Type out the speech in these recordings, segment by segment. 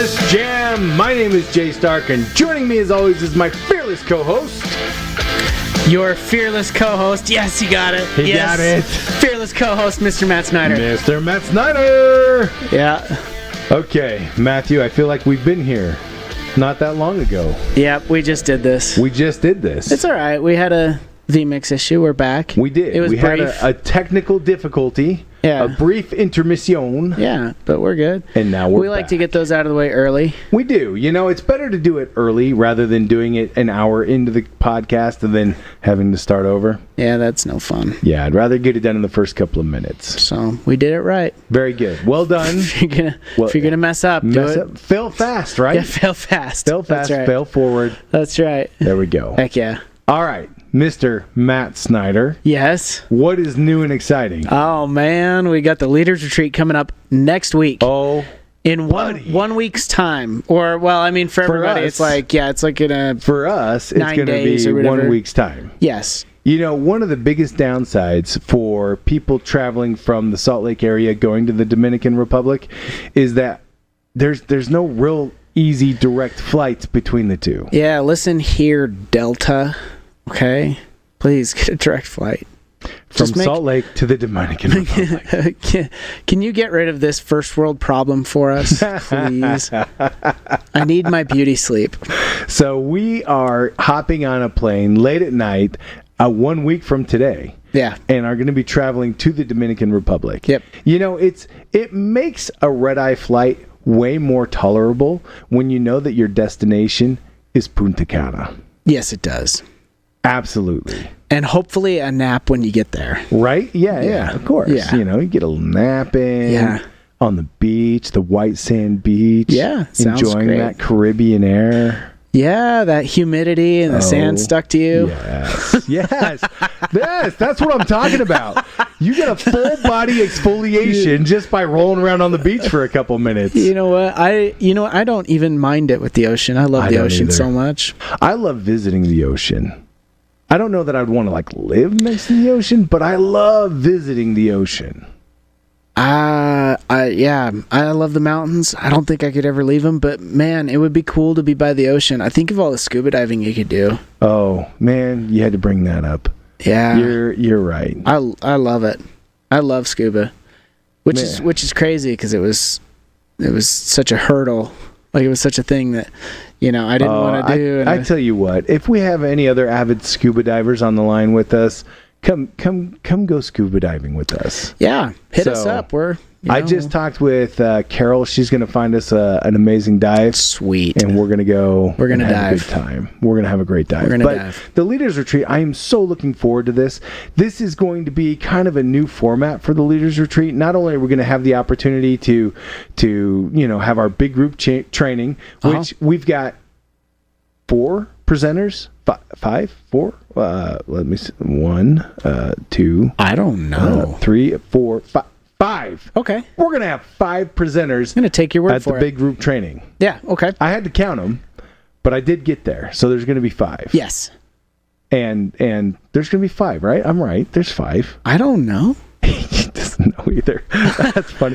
Renatus J.A.M. My name is Jay Stark, and joining me as always is my fearless co-host. Your fearless co-host. Yes, you got it. He got it. Fearless co-host, Mr. Matt Snyder. Mr. Matt Snyder. Yeah. Okay, Matthew, I feel like we've been here not that long ago. Yep, we just did this. It's all right. We had a vMix issue. We're back. We did. It was we brief. had a technical difficulty. Yeah. A brief intermission. Yeah, but we're good. And now we're We like back. to get those out of the way early. We do. You know, it's better to do it early rather than doing it an hour into the podcast and then having to start over. Yeah, that's no fun. Yeah, I'd rather get it done in the first couple of minutes. So we did it right. Very good. Well done. If you're gonna mess up, do it. Fail fast, right? Yeah, fail fast. Fail fast, That's right. fail forward. That's right. There we go. Heck yeah. All right, Mr. Matt Snyder. Yes. What is new and exciting? Oh man, we got the Leaders Retreat coming up next week. Oh, in one week's time. Or well, I mean for everybody us, it's like in a for us, it's 9 going to days be or whatever. 1 week's time. Yes. You know, one of the biggest downsides for people traveling from the Salt Lake area going to the Dominican Republic is that there's no real easy direct flights between the two. Yeah, listen here, Delta. Okay? Please get a direct flight. From Salt Lake to the Dominican Republic. Can you get rid of this first world problem for us, please? I need my beauty sleep. So we are hopping on a plane late at night 1 week from today. Yeah. And are going to be traveling to the Dominican Republic. Yep. You know, it makes a red-eye flight way more tolerable when you know that your destination is Punta Cana. Yes, it does. Absolutely. And hopefully a nap when you get there. Right? Yeah, of course. Yeah. You know, you get a little nap in. Yeah. On the beach, the white sand beach. Yeah, sounds enjoying great. that Caribbean air. Yeah, that humidity and the sand stuck to you. Yes. Yes. That's what I'm talking about. You get a full body exfoliation just by rolling around on the beach for a couple minutes. You know what? I don't even mind it with the ocean. I love the ocean so much. I love visiting the ocean. I don't know that I'd want to live next to the ocean, but I love visiting the ocean. I love the mountains. I don't think I could ever leave them, but man, it would be cool to be by the ocean. I think of all the scuba diving you could do. Oh, man, you had to bring that up. Yeah. You're right. I love it. I love scuba. Which is crazy because it was such a hurdle. Like it was such a thing that, I didn't want to do. I tell you what, if we have any other avid scuba divers on the line with us, come go scuba diving with us. Yeah, hit us up. I just talked with Carol. She's going to find us an amazing dive. Sweet. And we're going to go. We're going to have dive. a good time. We're going to have a great dive. We're going to dive. The Leaders Retreat, I am so looking forward to this. This is going to be kind of a new format for the Leaders Retreat. Not only are we going to have the opportunity to have our big group training, which we've got 4 presenters. 5, 4. Let me see. 1, 2. I don't know. 3, 4, 5. 5. Okay. We're going to have 5 presenters. I'm going to take your word at for the it. big group training. Yeah, okay. I had to count them, but I did get there. So there's going to be 5. Yes. And there's going to be 5, right? I'm right. There's 5. I don't know. He doesn't know either. That's funny.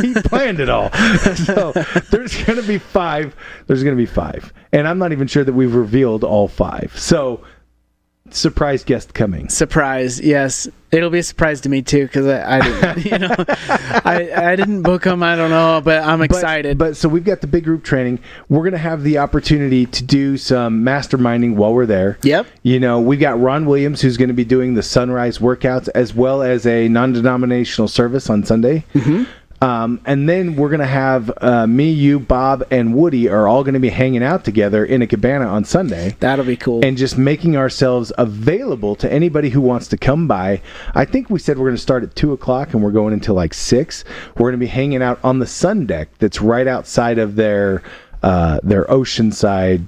He planned it all. So there's going to be 5. There's going to be 5. And I'm not even sure that we've revealed all 5. So surprise guest coming. Surprise, yes. It'll be a surprise to me too because I didn't, I didn't book them. I don't know, but I'm excited. But so we've got the big group training. We're going to have the opportunity to do some masterminding while we're there. Yep. We've got Ron Williams who's going to be doing the sunrise workouts as well as a non-denominational service on Sunday. Mm-hmm. And then we're going to have me, you, Bob, and Woody are all going to be hanging out together in a cabana on Sunday. That'll be cool. And just making ourselves available to anybody who wants to come by. I think we said we're going to start at 2 o'clock and we're going until 6. We're going to be hanging out on the sun deck that's right outside of their oceanside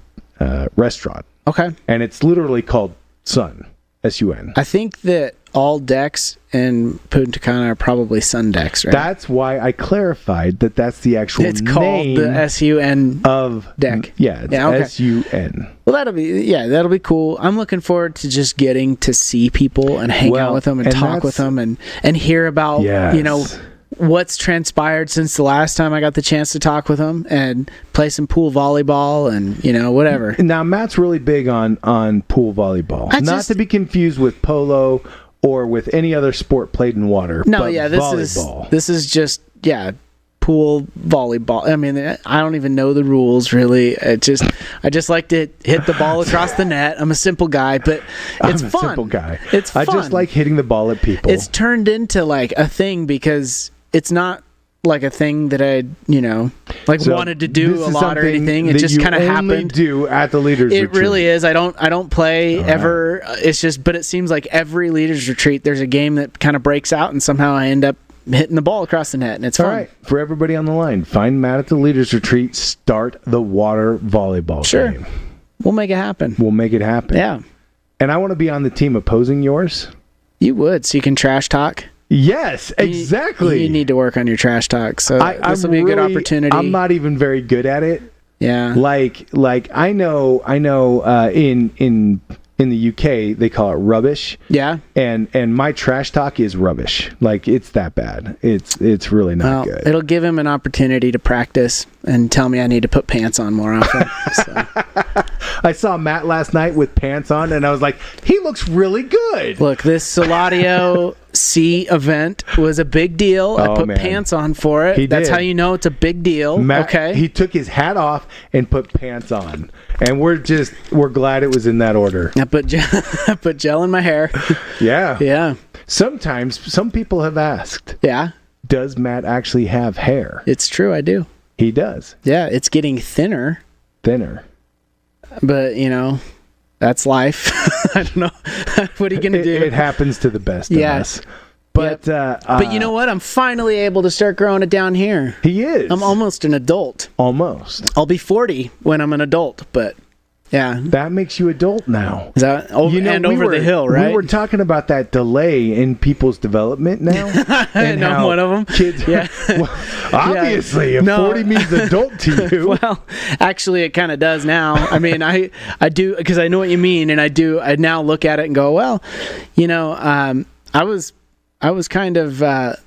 restaurant. Okay. And it's literally called Sun, S-U-N. I think that all decks in Punta Cana are probably sun decks, right? That's why I clarified that that's the actual name. It's called the S-U-N of deck. Yeah, it's okay. S-U-N. Well, that'll be cool. I'm looking forward to just getting to see people and hang out with them and talk with them and hear about, what's transpired since the last time I got the chance to talk with him and play some pool volleyball and, whatever. Now, Matt's really big on pool volleyball. Not to be confused with polo or with any other sport played in water. No, but volleyball. This is just, pool volleyball. I mean, I don't even know the rules really. I just like to hit the ball across the net. I'm a simple guy, but it's fun. I'm a simple guy. It's fun. I just like hitting the ball at people. It's turned into like a thing because it's not like a thing that I, wanted to do a lot or anything. It just kind of happened. Do at the leaders retreat. It really is. I don't play ever. It's just, but it seems like every leaders retreat, there's a game that kind of breaks out, and somehow I end up hitting the ball across the net, and it's fun. All right, for everybody on the line, find Matt at the leaders retreat. Start the water volleyball game. We'll make it happen. Yeah. And I want to be on the team opposing yours. You would, so you can trash talk. Yes, exactly. You need to work on your trash talk, so this will be a good opportunity. I'm not even very good at it. Yeah. Like I know. In the UK, they call it rubbish. Yeah. And my trash talk is rubbish. Like, it's that bad. It's really not good. It'll give him an opportunity to practice and tell me I need to put pants on more often. So. I saw Matt last night with pants on, and I was like, he looks really good. Look, this SULADIO C event was a big deal. I put pants on for it. That's how you know it's a big deal. Matt, okay. He took his hat off and put pants on. And we're glad it was in that order. I put gel in my hair. Yeah. Yeah. Sometimes some people have asked. Yeah. Does Matt actually have hair? It's true, I do. He does. Yeah, it's getting thinner. But, that's life. I don't know. What are you going to do? It happens to the best of us. But but you know what? I'm finally able to start growing it down here. He is. I'm almost an adult. Almost. I'll be 40 when I'm an adult, but yeah. That makes you adult now. Is that over the hill, right? We were talking about that delay in people's development now. And I'm one of them. Kids, well, obviously, if 40 means adult to you. Well, actually, it kind of does now. I mean, I do, because I know what you mean, and I now look at it and go, well, I was kind of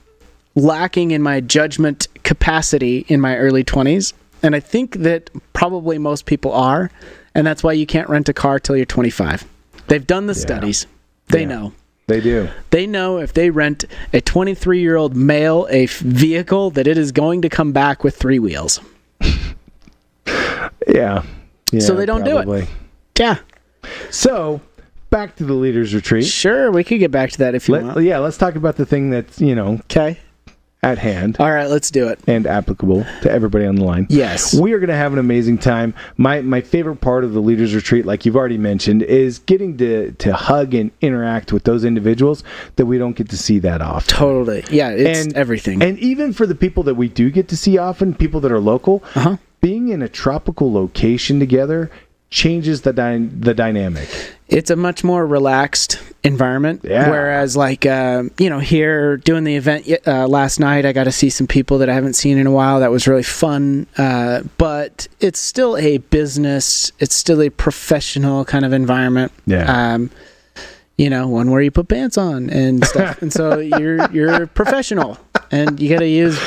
lacking in my judgment capacity in my early 20s, and I think that probably most people are, and that's why you can't rent a car till you're 25. They've done the studies. They know. They do. They know if they rent a 23-year-old male a vehicle that it is going to come back with 3 wheels. Yeah. So they don't do it. Yeah. So back to the leaders retreat. Sure, we could get back to that if you want. Yeah, let's talk about the thing that's, at hand. All right, let's do it. And applicable to everybody on the line. Yes. We are going to have an amazing time. My favorite part of the leaders retreat, like you've already mentioned, is getting to hug and interact with those individuals that we don't get to see that often. Totally. Yeah, it's everything. And even for the people that we do get to see often, people that are local, being in a tropical location together changes the dynamic. It's a much more relaxed environment. Yeah. Whereas, here doing the event last night, I got to see some people that I haven't seen in a while. That was really fun. But it's still a business. It's still a professional kind of environment. Yeah. One where you put pants on and stuff. And so you're professional. And you got to use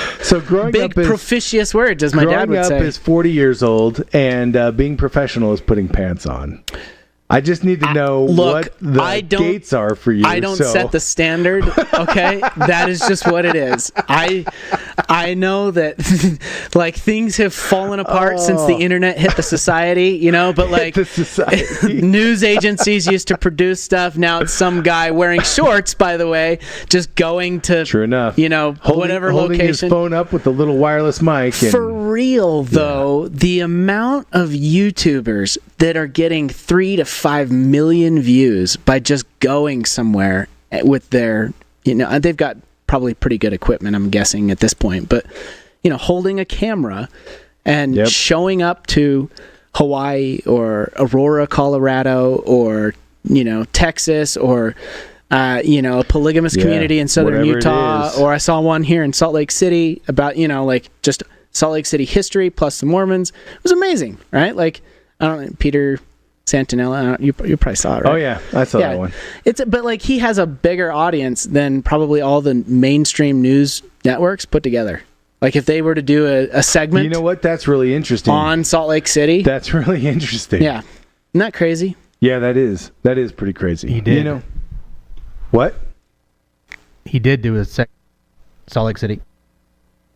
big propitious words, as my dad would say. Growing up is 40 years old, and being professional is putting pants on. I just need to know what the gates are for you. I don't set the standard, okay? That is just what it is. I know that things have fallen apart since the internet hit the society, but the society. News agencies used to produce stuff. Now it's some guy wearing shorts, by the way, just going to True enough. Whatever holding location. His phone up with the little wireless mic. For real though, the amount of YouTubers that are getting 3 to 5 million views by just going somewhere with their, they've got probably pretty good equipment, I'm guessing at this point, but holding a camera and showing up to Hawaii or Aurora, Colorado, or Texas, or a polygamous community in southern Utah, or I saw one here in Salt Lake City about just Salt Lake City history plus the Mormons. It was amazing, right? I don't know, Peter Santinella. You probably saw it, right? Oh yeah, I saw that one. But like he has a bigger audience than probably all the mainstream news networks put together. Like if they were to do a segment, You know what? That's really interesting. on Salt Lake City. That's really interesting. Yeah, isn't that crazy? Yeah, that is pretty crazy. He did. You know what? He did do a Salt Lake City.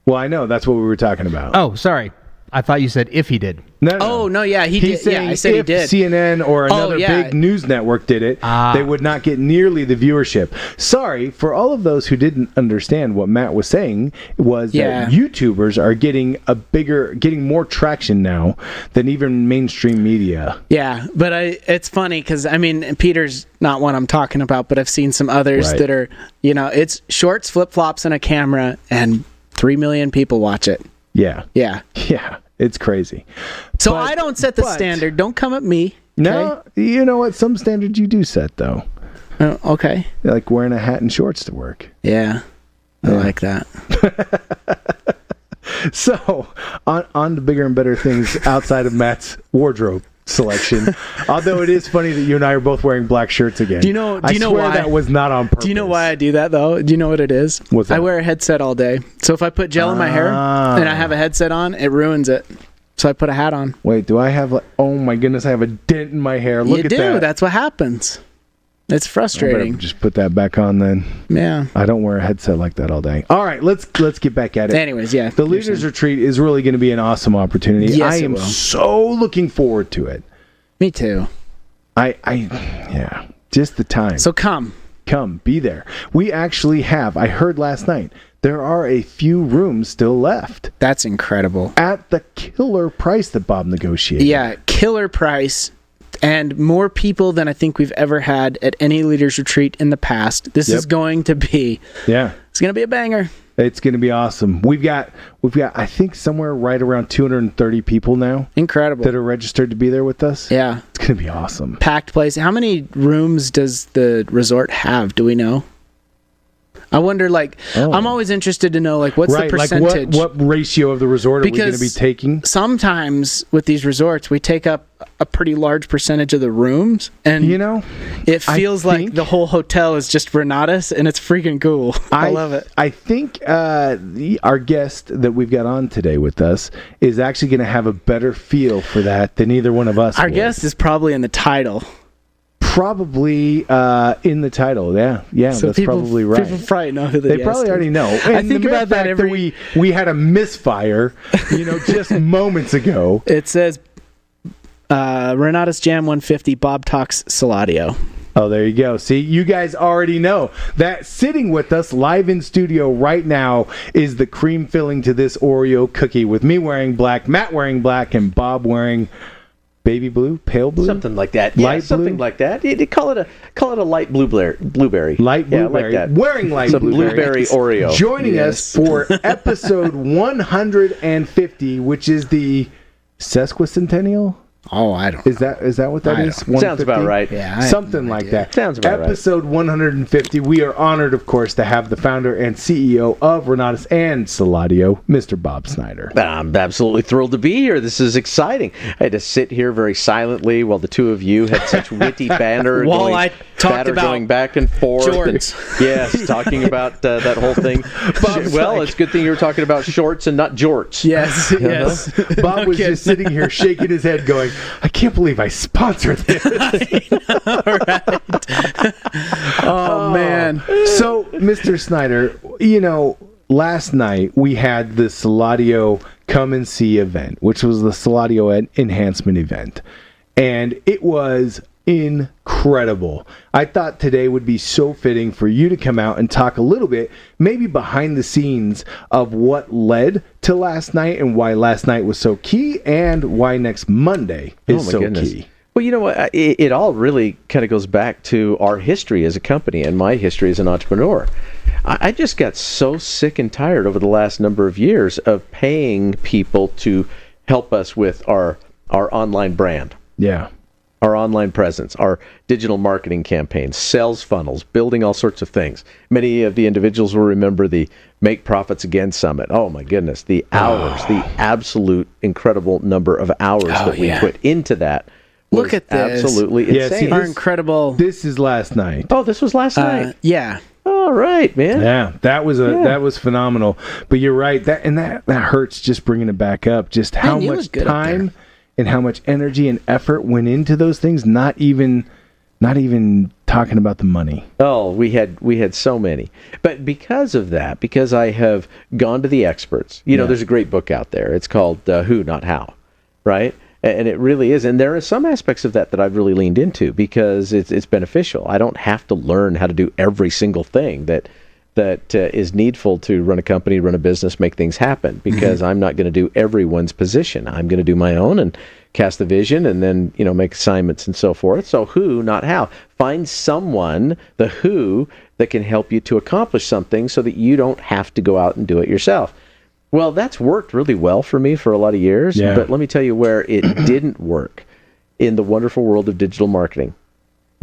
Well, I know that's what we were talking about. Oh, sorry. I thought you said if he did. No. Oh no, yeah, he He's did. Yeah, saying I said he if did. CNN or another big news network did it, they would not get nearly the viewership. Sorry for all of those who didn't understand what Matt was saying. Was that YouTubers are getting more traction now than even mainstream media. Yeah, but it's funny because I mean Peter's not one I'm talking about, but I've seen some others that are, it's shorts, flip flops, and a camera, and 3 million people watch it. Yeah. Yeah. Yeah. It's crazy. So I don't set the standard. Don't come at me. Okay? No, you know what? Some standards you do set, though. Okay. Like wearing a hat and shorts to work. Yeah. I like that. So, on to bigger and better things outside of Matt's wardrobe selection. Although it is funny that you and I are both wearing black shirts again. Do you know why that was not on purpose? Do you know why I do that though? Do you know what it is? What's that? I wear a headset all day. So if I put gel in my hair and I have a headset on, it ruins it. So I put a hat on. Wait, do I have oh my goodness, I have a dent in my hair. Look at that. You do. That's what happens. It's frustrating. I better just put that back on then. Yeah. I don't wear a headset like that all day. All right, let's get back at it. Anyways, yeah. The Leaders Retreat is really going to be an awesome opportunity. Yes, I am so looking forward to it. Me too. Yeah, just the time. So come, be there. We actually have, I heard last night, there are a few rooms still left. That's incredible. At the killer price that Bob negotiated. Yeah, killer price. And more people than I think we've ever had at any Leaders Retreat in the past. This is going to be, it's going to be a banger. It's going to be awesome. We've got I think somewhere right around 230 people now. Incredible. That are registered to be there with us. Yeah. It's going to be awesome. Packed place. How many rooms does the resort have? Do we know? I wonder, I'm always interested to know, what's the percentage? Like what ratio of the resort are we going to be taking? Sometimes with these resorts, we take up a pretty large percentage of the rooms, and it feels like the whole hotel is just Renatus, and it's freaking cool. I love it. I think our guest that we've got on today with us is actually going to have a better feel for that than either one of us. Our guest is probably in the title. Probably in the title, yeah. So that's probably right. People probably know who they probably already know. And I think the about that every. We had a misfire, just moments ago. It says Renatus J.A.M 150. Bob talks SULADIO. Oh, there you go. See, you guys already know that sitting with us live in studio right now is the cream filling to this Oreo cookie with me wearing black, Matt wearing black, and Bob wearing baby blue, pale blue, something like that. Yeah, something like that. You call it a light blueberry. Light blueberry. Like that. Wearing light blueberry Oreo. Joining us for episode 150, which is the sesquicentennial. Oh, I don't. Is that what that is? Sounds about right. Yeah, something like that. Sounds about right. Episode 150. We are honored, of course, to have the founder and CEO of Renatus and SULADIO, Mr. Bob Snyder. I'm absolutely thrilled to be here. This is exciting. I had to sit here very silently while the two of you had such witty banter. I talked about going back and forth. Shorts. Yes, talking about that whole thing. It's a good thing you were talking about shorts and not jorts. Yes, yes. Bob was just sitting here shaking his head going, I can't believe I sponsored this. I know, right? Oh, man. So, Mr. Snyder, last night we had the SULADIO Come and See event, which was the SULADIO Enhancement event. And it was incredible. I thought today would be so fitting for you to come out and talk a little bit, maybe behind the scenes of what led to last night and why last night was so key and why next Monday is so key. Well, you know what? It all really kind of goes back to our history as a company and my history as an entrepreneur. I just got so sick and tired over the last number of years of paying people to help us with our online brand. Yeah. Our online presence, our digital marketing campaigns, sales funnels, building all sorts of things. Many of the individuals will remember the Make Profits Again Summit. Oh my goodness, the hours, the absolute incredible number of hours that we put into that Look at this. Absolutely Yeah, see, insane. Our incredible. This is last night. Oh, this was last night. Yeah. All right, man. Yeah, that was phenomenal. But you're right. That hurts just bringing it back up. Just how you much look good up time and how much energy and effort went into those things. Not even talking about the money. Oh, we had so many. But because of that, because I have gone to the experts, there's a great book out there. It's called Who, Not How, right? And it really is. And there are some aspects of that I've really leaned into because it's beneficial. I don't have to learn how to do every single thing that is needful to run a company, run a business, make things happen, because I'm not going to do everyone's position. I'm going to do my own and cast the vision and then, make assignments and so forth. So who, not how. Find someone, the who, that can help you to accomplish something so that you don't have to go out and do it yourself. Well, that's worked really well for me for a lot of years, but let me tell you where it didn't work in the wonderful world of digital marketing.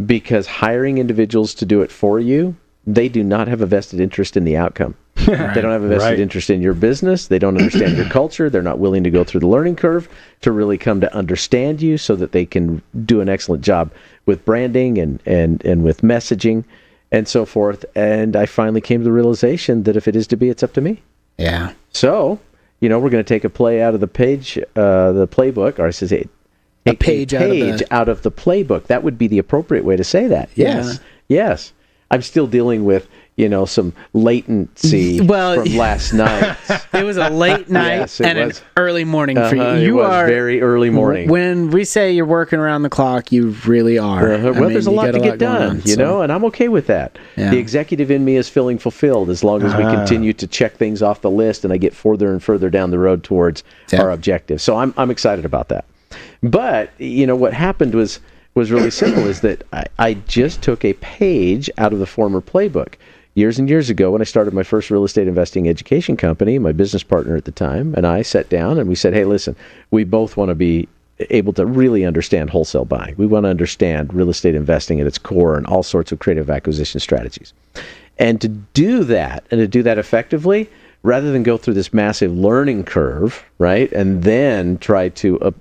Because hiring individuals to do it for you, they do not have a vested interest in the outcome. They don't have a vested interest in your business. They don't understand your culture. They're not willing to go through the learning curve to really come to understand you so that they can do an excellent job with branding and with messaging and so forth. And I finally came to the realization that if it is to be, it's up to me. Yeah. So, we're going to take a play out of the page, the playbook, or I should say, a page out of the playbook. That would be the appropriate way to say that. Yes. Yeah. Yes. I'm still dealing with, some latency from last night. It was a late night and an early morning for you. You are very early morning. When we say you're working around the clock, you really are. There's a lot to get done, and I'm okay with that. Yeah. The executive in me is feeling fulfilled as long as we continue to check things off the list and I get further and further down the road towards our objective. So I'm excited about that. But, what happened was really simple, is that I just took a page out of the former playbook. Years and years ago, when I started my first real estate investing education company, my business partner at the time and I sat down and we said, hey, listen, we both want to be able to really understand wholesale buying. We want to understand real estate investing at its core and all sorts of creative acquisition strategies. And to do that, effectively, rather than go through this massive learning curve, right, and then try to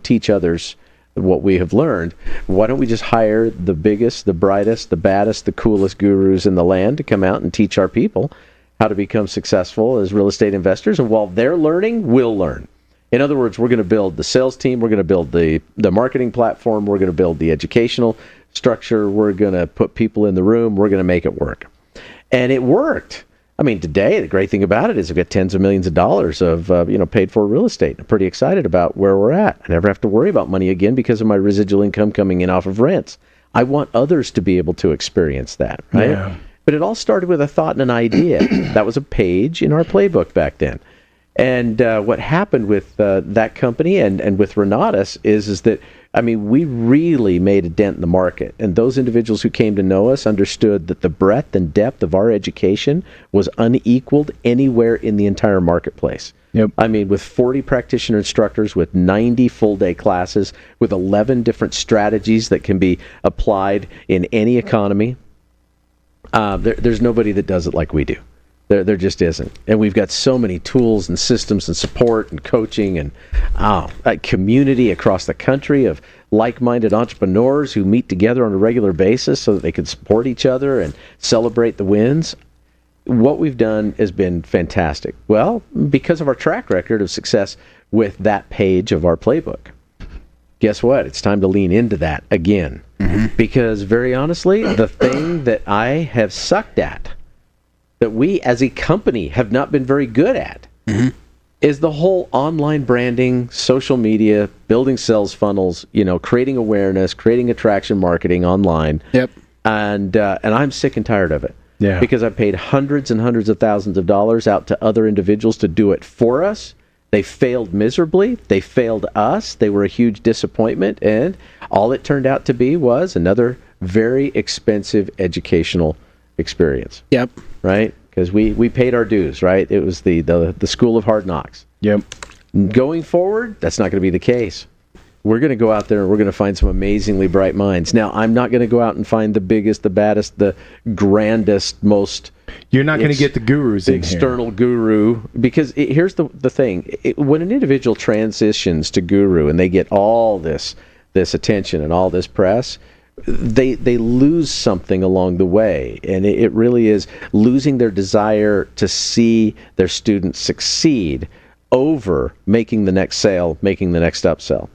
teach others what we have learned, why don't we just hire the biggest, the brightest, the baddest, the coolest gurus in the land to come out and teach our people how to become successful as real estate investors, and while they're learning, we'll learn. In other words, we're going to build the sales team, we're going to build the marketing platform, we're going to build the educational structure, we're going to put people in the room, we're going to make it work. And it worked. I mean, today, the great thing about it is I've got tens of millions of dollars of, paid for real estate. I'm pretty excited about where we're at. I never have to worry about money again because of my residual income coming in off of rents. I want others to be able to experience that, right? Yeah. But it all started with a thought and an idea. That was a page in our playbook back then. And what happened with that company and with Renatus is that, we really made a dent in the market. And those individuals who came to know us understood that the breadth and depth of our education was unequaled anywhere in the entire marketplace. Yep. With 40 practitioner instructors, with 90 full-day classes, with 11 different strategies that can be applied in any economy, there's nobody that does it like we do. There just isn't. And we've got so many tools and systems and support and coaching and a community across the country of like-minded entrepreneurs who meet together on a regular basis so that they can support each other and celebrate the wins. What we've done has been fantastic. Well, because of our track record of success with that page of our playbook. Guess what? It's time to lean into that again. Mm-hmm. Because very honestly, the thing that I have sucked at, that we as a company have not been very good at, is the whole online branding, social media, building sales funnels, creating awareness, creating attraction marketing online. Yep. And I'm sick and tired of it. Yeah. Because I paid hundreds and hundreds of thousands of dollars out to other individuals to do it for us. They failed miserably. They failed us. They were a huge disappointment. And all it turned out to be was another very expensive educational experience. Yep. Right? Because we paid our dues, right? It was the school of hard knocks. Yep. Going forward, that's not going to be the case. We're going to go out there and we're going to find some amazingly bright minds. Now, I'm not going to go out and find the biggest, the baddest, the grandest, most... You're not going to get the gurus in external guru, because here's the thing. When an individual transitions to guru and they get all this this attention and all this press, they lose something along the way, and it really is losing their desire to see their students succeed over making the next sale, making the next upsell.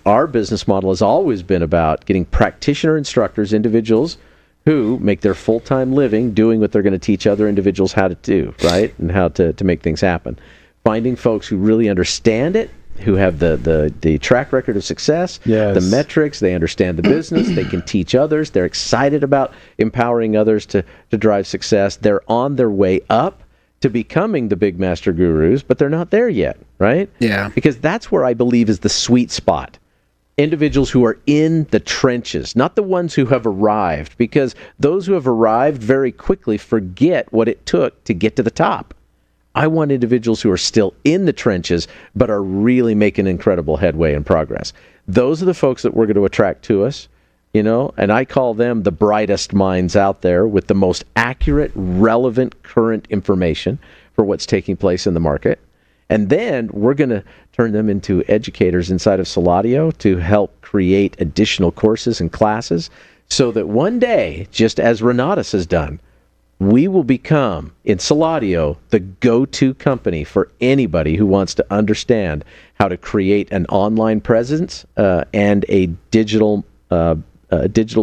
Our business model has always been about getting practitioner instructors, individuals who make their full-time living doing what they're going to teach other individuals how to do, right? And how to make things happen. Finding folks who really understand it, who have the track record of success, Yes. the metrics, they understand the business, they can teach others, they're excited about empowering others to drive success. They're on their way up to becoming the big master gurus, but they're not there yet, right? Yeah. Because that's where I believe is the sweet spot. Individuals who are in the trenches, not the ones who have arrived, because those who have arrived very quickly forget what it took to get to the top. I want individuals who are still in the trenches, but are really making incredible headway and progress. Those are the folks that we're going to attract to us, and I call them the brightest minds out there with the most accurate, relevant, current information for what's taking place in the market. And then we're going to turn them into educators inside of SULADIO to help create additional courses and classes so that one day, just as Renatus has done, we will become, in SULADIO, the go-to company for anybody who wants to understand how to create an online presence and a digital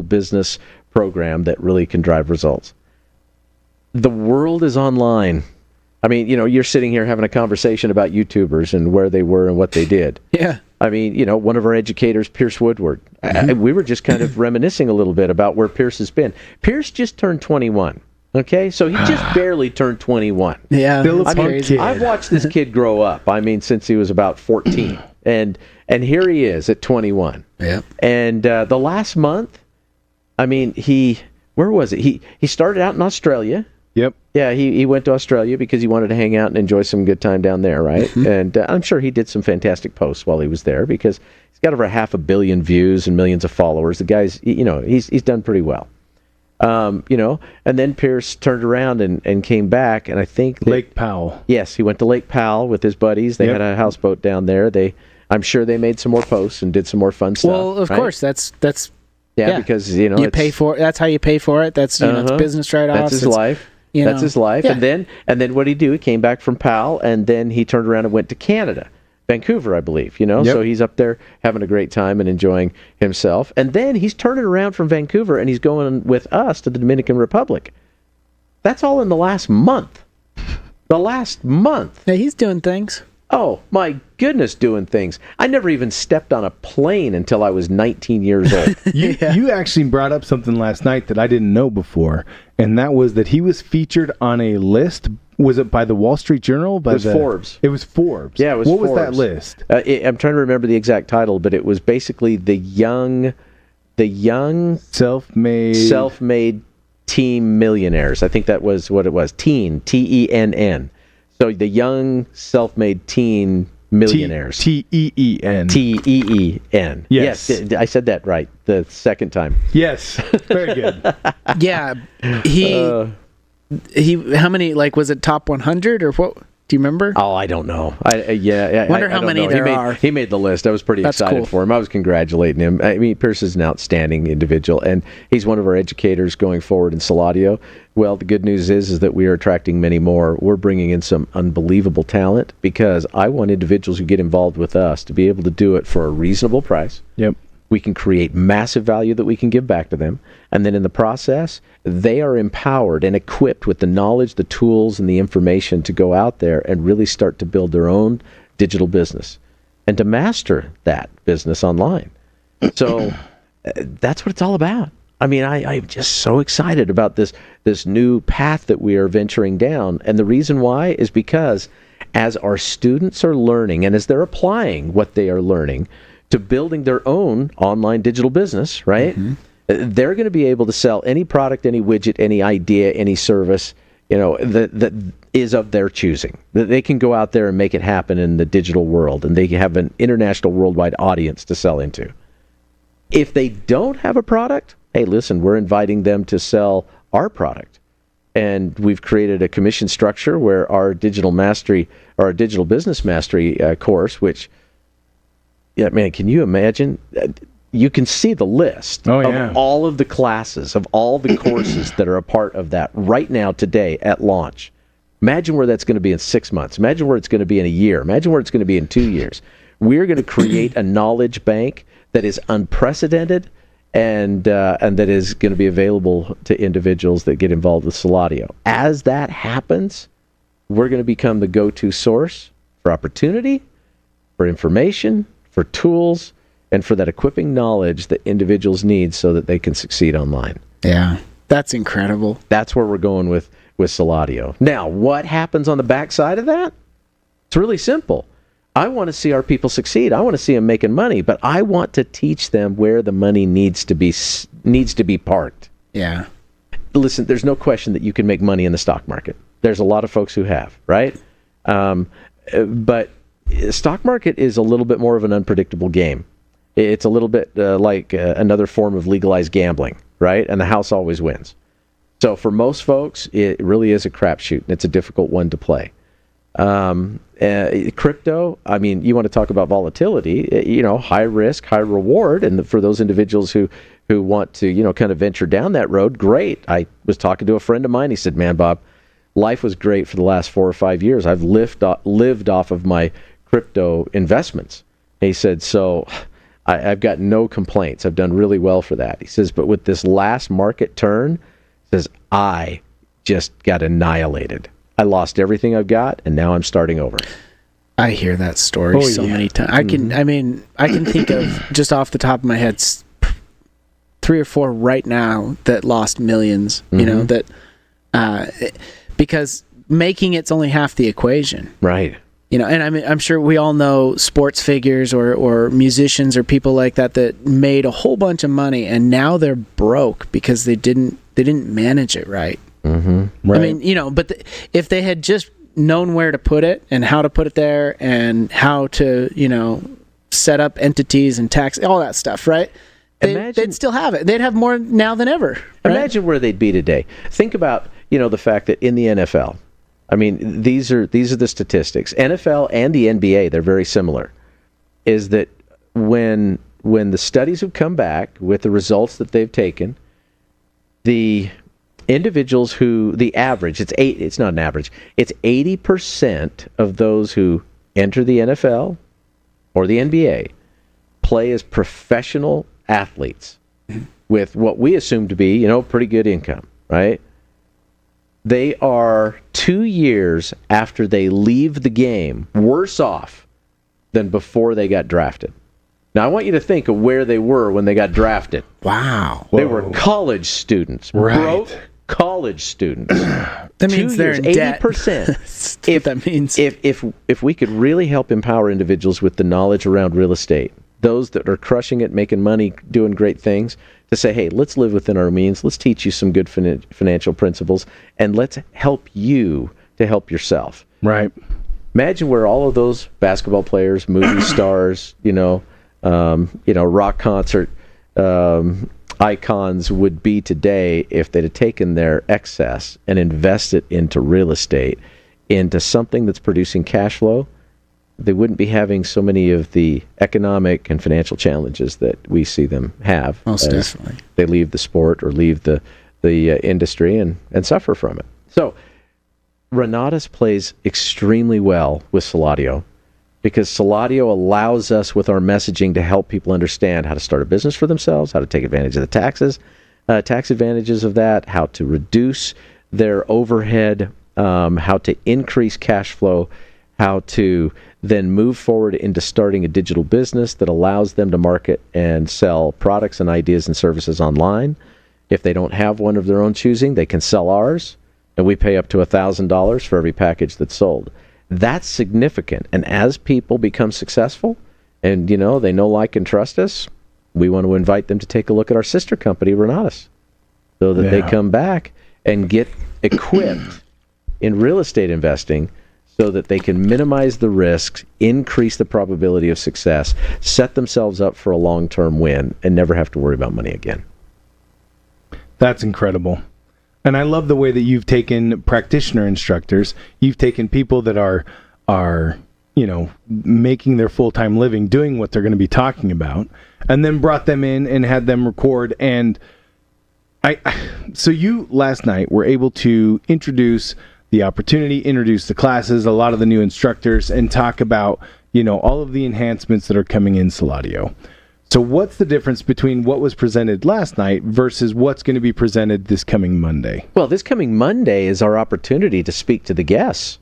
business program that really can drive results. The world is online. I mean, you're sitting here having a conversation about YouTubers and where they were and what they did. Yeah. I mean, one of our educators, Pierce Woodward, we were just kind of reminiscing a little bit about where Pierce has been. Pierce just turned 21. Okay, so he just barely turned 21. Yeah. Still a that's punk crazy. kid. I've watched this kid grow up. I mean, since he was about 14, and here he is at 21. Yeah. And the last month, I mean, where was it? He started out in Australia. Yep. Yeah, he went to Australia because he wanted to hang out and enjoy some good time down there, right? And I'm sure he did some fantastic posts while he was there because he's got over 500 million views and millions of followers. The guy's, he's done pretty well. And then Pierce turned around and came back, and I think Lake Powell. Yes, he went to Lake Powell with his buddies. They had a houseboat down there. I'm sure they made some more posts and did some more fun stuff. Well, of right? course, that's yeah, because you pay for it. That's how you pay for it. That's it's business write-offs. That's his life. That's his life. Yeah. And then what did he do? He came back from Powell, and then he turned around and went to Canada. Vancouver, I believe, so he's up there having a great time and enjoying himself. And then he's turning around from Vancouver and he's going with us to the Dominican Republic. That's all in the last month. The last month. Yeah, he's doing things. Oh, my goodness, doing things. I never even stepped on a plane until I was 19 years old. You actually brought up something last night that I didn't know before, and that was that he was featured on a list. Was it by the Wall Street Journal? It was Forbes. It was Forbes. Yeah, it was What Forbes. was that list? I'm trying to remember the exact title, but it was basically the young self-made teen millionaires. I think that was what it was. Teen, T-E-N-N. So the young self-made teen millionaires. T-E-E-N. T-E-E-N. Yes. I said that right the second time. Yes. Very good. Yeah. He how many, was it top 100 or what? Do you remember? Oh, I don't know. Wonder how many there are. He made the list. I was pretty excited cool. for him. I was congratulating him. I mean, Pierce is an outstanding individual, and he's one of our educators going forward in SULADIO. Well, the good news is that we are attracting many more. We're bringing in some unbelievable talent because I want individuals who get involved with us to be able to do it for a reasonable price. Yep. We can create massive value that we can give back to them. And then in the process, they are empowered and equipped with the knowledge, the tools, and the information to go out there and really start to build their own digital business and to master that business online. So that's what it's all about. I mean, I'm just so excited about this new path that we are venturing down. And the reason why is because as our students are learning and as they're applying what they are learning to building their own online digital business, right? Mm-hmm. They're going to be able to sell any product, any widget, any idea, any service, that is of their choosing. That they can go out there and make it happen in the digital world, and they have an international, worldwide audience to sell into. If they don't have a product, hey, listen, we're inviting them to sell our product. And we've created a commission structure where our digital mastery, or our digital business mastery course, which, yeah, man, can you imagine? you can see the list of all of the classes, of all the courses that are a part of that right now, today, at launch. Imagine where that's going to be in 6 months. Imagine where it's going to be in a year. Imagine where it's going to be in 2 years. We're going to create a knowledge bank that is unprecedented and that is going to be available to individuals that get involved with SULADIO. As that happens, we're going to become the go-to source for opportunity, for information, for tools, and for that equipping knowledge that individuals need so that they can succeed online. Yeah, that's incredible. That's where we're going with SULADIO. Now, what happens on the backside of that? It's really simple. I want to see our people succeed. I want to see them making money, but I want to teach them where the money needs to be parked. Yeah. Listen, there's no question that you can make money in the stock market. There's a lot of folks who have, right? But the stock market is a little bit more of an unpredictable game. It's a little bit like another form of legalized gambling, right? And the house always wins. So for most folks, it really is a crapshoot, and it's a difficult one to play. Crypto, I mean, you want to talk about volatility, high risk, high reward. And for those individuals who want to, kind of venture down that road, great. I was talking to a friend of mine. He said, man, Bob, life was great for the last 4 or 5 years. I've lived off of my crypto investments. And he said, so I've got no complaints. I've done really well for that. He says, but with this last market turn, he says, I just got annihilated. I lost everything I've got, and now I'm starting over. I hear that story many times. I can think of, just off the top of my head, 3 or 4 right now that lost millions, because making it's only half the equation. Right. And I'm sure we all know sports figures or musicians or people like that made a whole bunch of money, and now they're broke because they didn't manage it right. Mm-hmm. Right. I mean, but if they had just known where to put it and how to put it there and how to, set up entities and tax, all that stuff, right? They'd still have it. They'd have more now than ever. Right? Imagine where they'd be today. Think about, the fact that in the NFL, I mean, these are the statistics. NFL and the NBA, they're very similar. Is that when the studies have come back with the results that they've taken, the individuals the average, it's not an average, it's 80% of those who enter the NFL or the NBA play as professional athletes with what we assume to be, pretty good income, right? They are 2 years after they leave the game worse off than before they got drafted. Now, I want you to think of where they were when they got drafted. Wow. They were college students. Right. Broke college students. That means they're in debt. 80%. That's what that means. If we could really help empower individuals with the knowledge around real estate, those that are crushing it, making money, doing great things, to say, hey, let's live within our means. Let's teach you some good financial principles, and let's help you to help yourself. Right. Imagine where all of those basketball players, movie stars, rock concert icons would be today if they'd have taken their excess and invested into real estate, into something that's producing cash flow. They wouldn't be having so many of the economic and financial challenges that we see them have. Most definitely. They leave the sport or leave the industry and suffer from it. So Renatus plays extremely well with SULADIO, because SULADIO allows us with our messaging to help people understand how to start a business for themselves, how to take advantage of the taxes, tax advantages of that, how to reduce their overhead, how to increase cash flow, how to then move forward into starting a digital business that allows them to market and sell products and ideas and services online. If they don't have one of their own choosing, they can sell ours, and we pay up to $1,000 for every package that's sold. That's significant. And as people become successful and, they know, like, and trust us, we want to invite them to take a look at our sister company, Renatus, so that they come back and get equipped in real estate investing so that they can minimize the risks, increase the probability of success, set themselves up for a long-term win, and never have to worry about money again. That's incredible. And I love the way that you've taken practitioner instructors. You've taken people that are making their full-time living doing what they're going to be talking about, and then brought them in and had them record. And so you last night were able to introduce the opportunity, introduce the classes, a lot of the new instructors, and talk about all of the enhancements that are coming in SULADIO. So what's the difference between what was presented last night versus what's going to be presented this coming Monday? Well, this coming Monday is our opportunity to speak to the guests.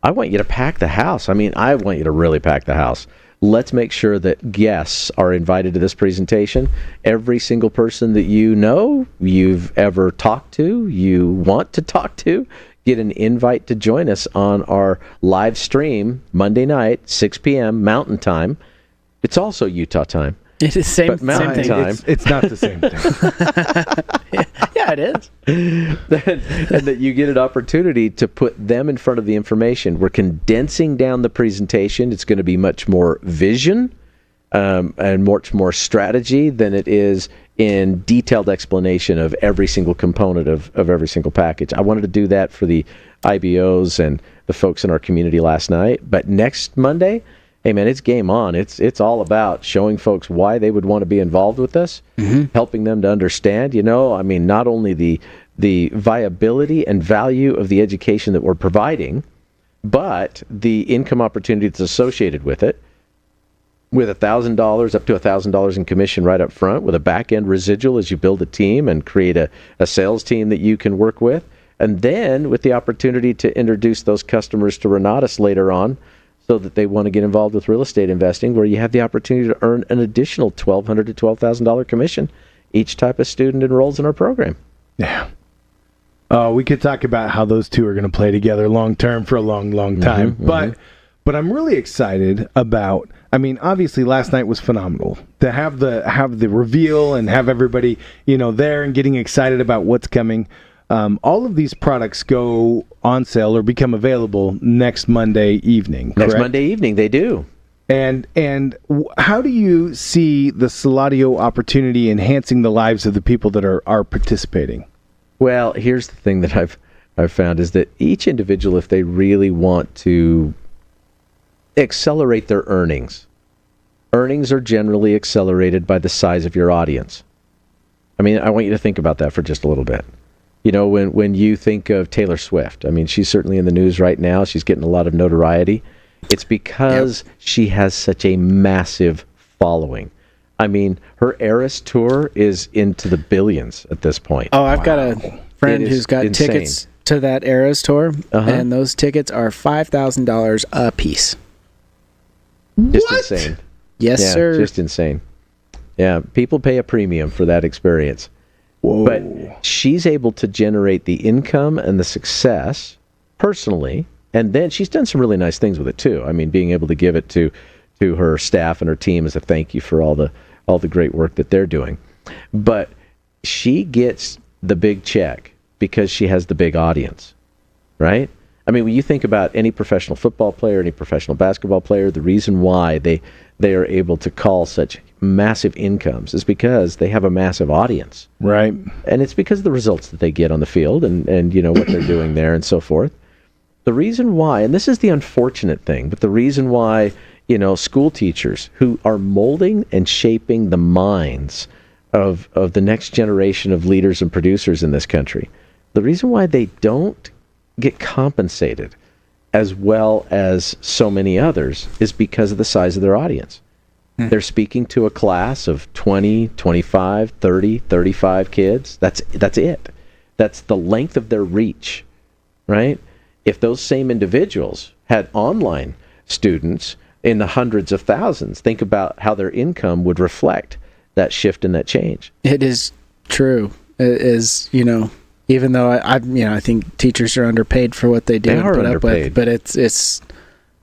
I want you to pack the house. I want you to really pack the house. Let's make sure that guests are invited to this presentation. Every single person that you've ever talked to, you want to talk to, get an invite to join us on our live stream Monday night, 6 p.m. Mountain Time. It's also Utah time. It is same But Mountain thing. Time. It's not the same thing. Yeah, it is. And that you get an opportunity to put them in front of the information. We're condensing down the presentation. It's going to be much more vision and much more strategy than it is in detailed explanation of every single component of every single package. I wanted to do that for the IBOs and the folks in our community last night. But next Monday, hey man, it's game on. It's all about showing folks why they would want to be involved with us, helping them to understand, not only the viability and value of the education that we're providing, but the income opportunity that's associated with it, with $1,000 up to $1,000 in commission right up front, with a back-end residual as you build a team and create a sales team that you can work with, and then with the opportunity to introduce those customers to Renatus later on, so that they want to get involved with real estate investing, where you have the opportunity to earn an additional $1,200 to $12,000 commission each type of student enrolls in our program. Yeah. We could talk about how those two are going to play together long term for a long, long time. But I'm really excited about. Obviously, last night was phenomenal to have the reveal and have everybody there and getting excited about what's coming. All of these products go on sale or become available next Monday evening. Next correct? Monday evening, they do. And how do you see the SULADIO opportunity enhancing the lives of the people that are participating? Well, here's the thing that I've found is that each individual, if they really want to accelerate their earnings are generally accelerated by the size of your audience. I want you to think about that for just a little bit. When you think of Taylor Swift, she's certainly in the news right now. She's getting a lot of notoriety. It's because she has such a massive following. Her Eras tour is into the billions at this point. Oh, I've got a friend who's got insane. tickets to that Eras tour, and those tickets are $5,000 a piece. Just insane. Yes, sir. Just insane. Yeah, people pay a premium for that experience. Whoa. But she's able to generate the income and the success personally, and then she's done some really nice things with it too. Being able to give it to her staff and her team as a thank you for all the great work that they're doing. But she gets the big check because she has the big audience, right? When you think about any professional football player, any professional basketball player, the reason why they are able to call such massive incomes is because they have a massive audience. Right. And it's because of the results that they get on the field and what they're doing there and so forth. The reason why, and this is the unfortunate thing, but the reason why, school teachers who are molding and shaping the minds of the next generation of leaders and producers in this country, the reason why they don't get compensated as well as so many others is because of the size of their audience. They're speaking to a class of 20, 25, 30, 35 kids. That's it. That's the length of their reach, right? If those same individuals had online students in the hundreds of thousands, think about how their income would reflect that shift and that change. It is true. It is, even though I think teachers are underpaid for what they do and put up with, but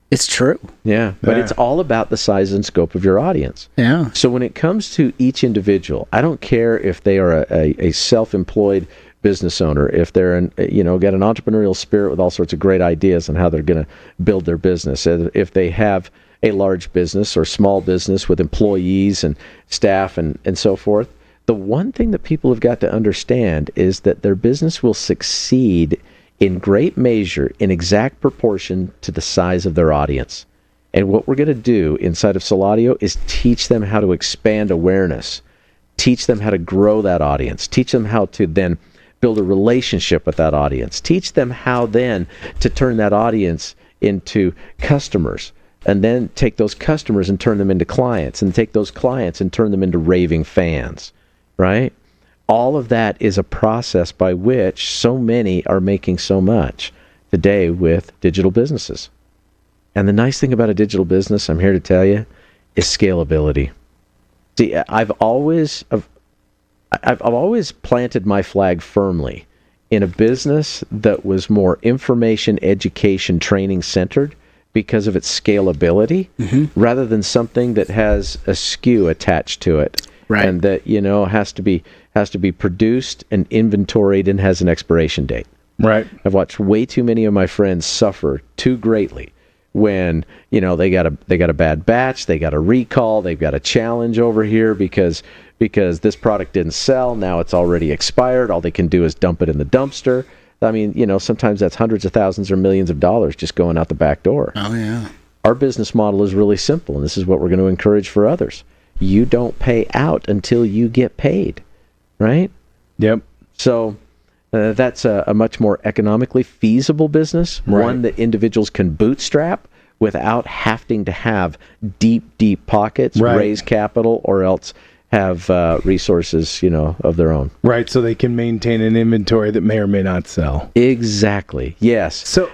it's true. Yeah, but it's all about the size and scope of your audience. Yeah. So when it comes to each individual, I don't care if they are a self-employed business owner, if they're got an entrepreneurial spirit with all sorts of great ideas on how they're going to build their business, if they have a large business or small business with employees and staff and so forth. The one thing that people have got to understand is that their business will succeed in great measure in exact proportion to the size of their audience. And what we're going to do inside of SULADIO is teach them how to expand awareness, teach them how to grow that audience, teach them how to then build a relationship with that audience, teach them how then to turn that audience into customers, and then take those customers and turn them into clients, and take those clients and turn them into raving fans, right? All of that is a process by which so many are making so much today with digital businesses. And the nice thing about a digital business, I'm here to tell you, is scalability. See, I've always planted my flag firmly in a business that was more information, education, training centered because of its scalability, rather than something that has a SKU attached to it, Right. and that has to be produced and inventoried and has an expiration date. Right. I've watched way too many of my friends suffer too greatly when they got a bad batch, they got a recall, they've got a challenge over here because this product didn't sell. Now it's already expired. All they can do is dump it in the dumpster. I mean, sometimes that's hundreds of thousands or millions of dollars just going out the back door. Oh, yeah. Our business model is really simple, and this is what we're going to encourage for others. You don't pay out until you get paid, right? Yep. So that's a much more economically feasible business, Right. one that individuals can bootstrap without having to have deep pockets, Right. raise capital, or else have resources, of their own. Right. So they can maintain an inventory that may or may not sell. Exactly. Yes. So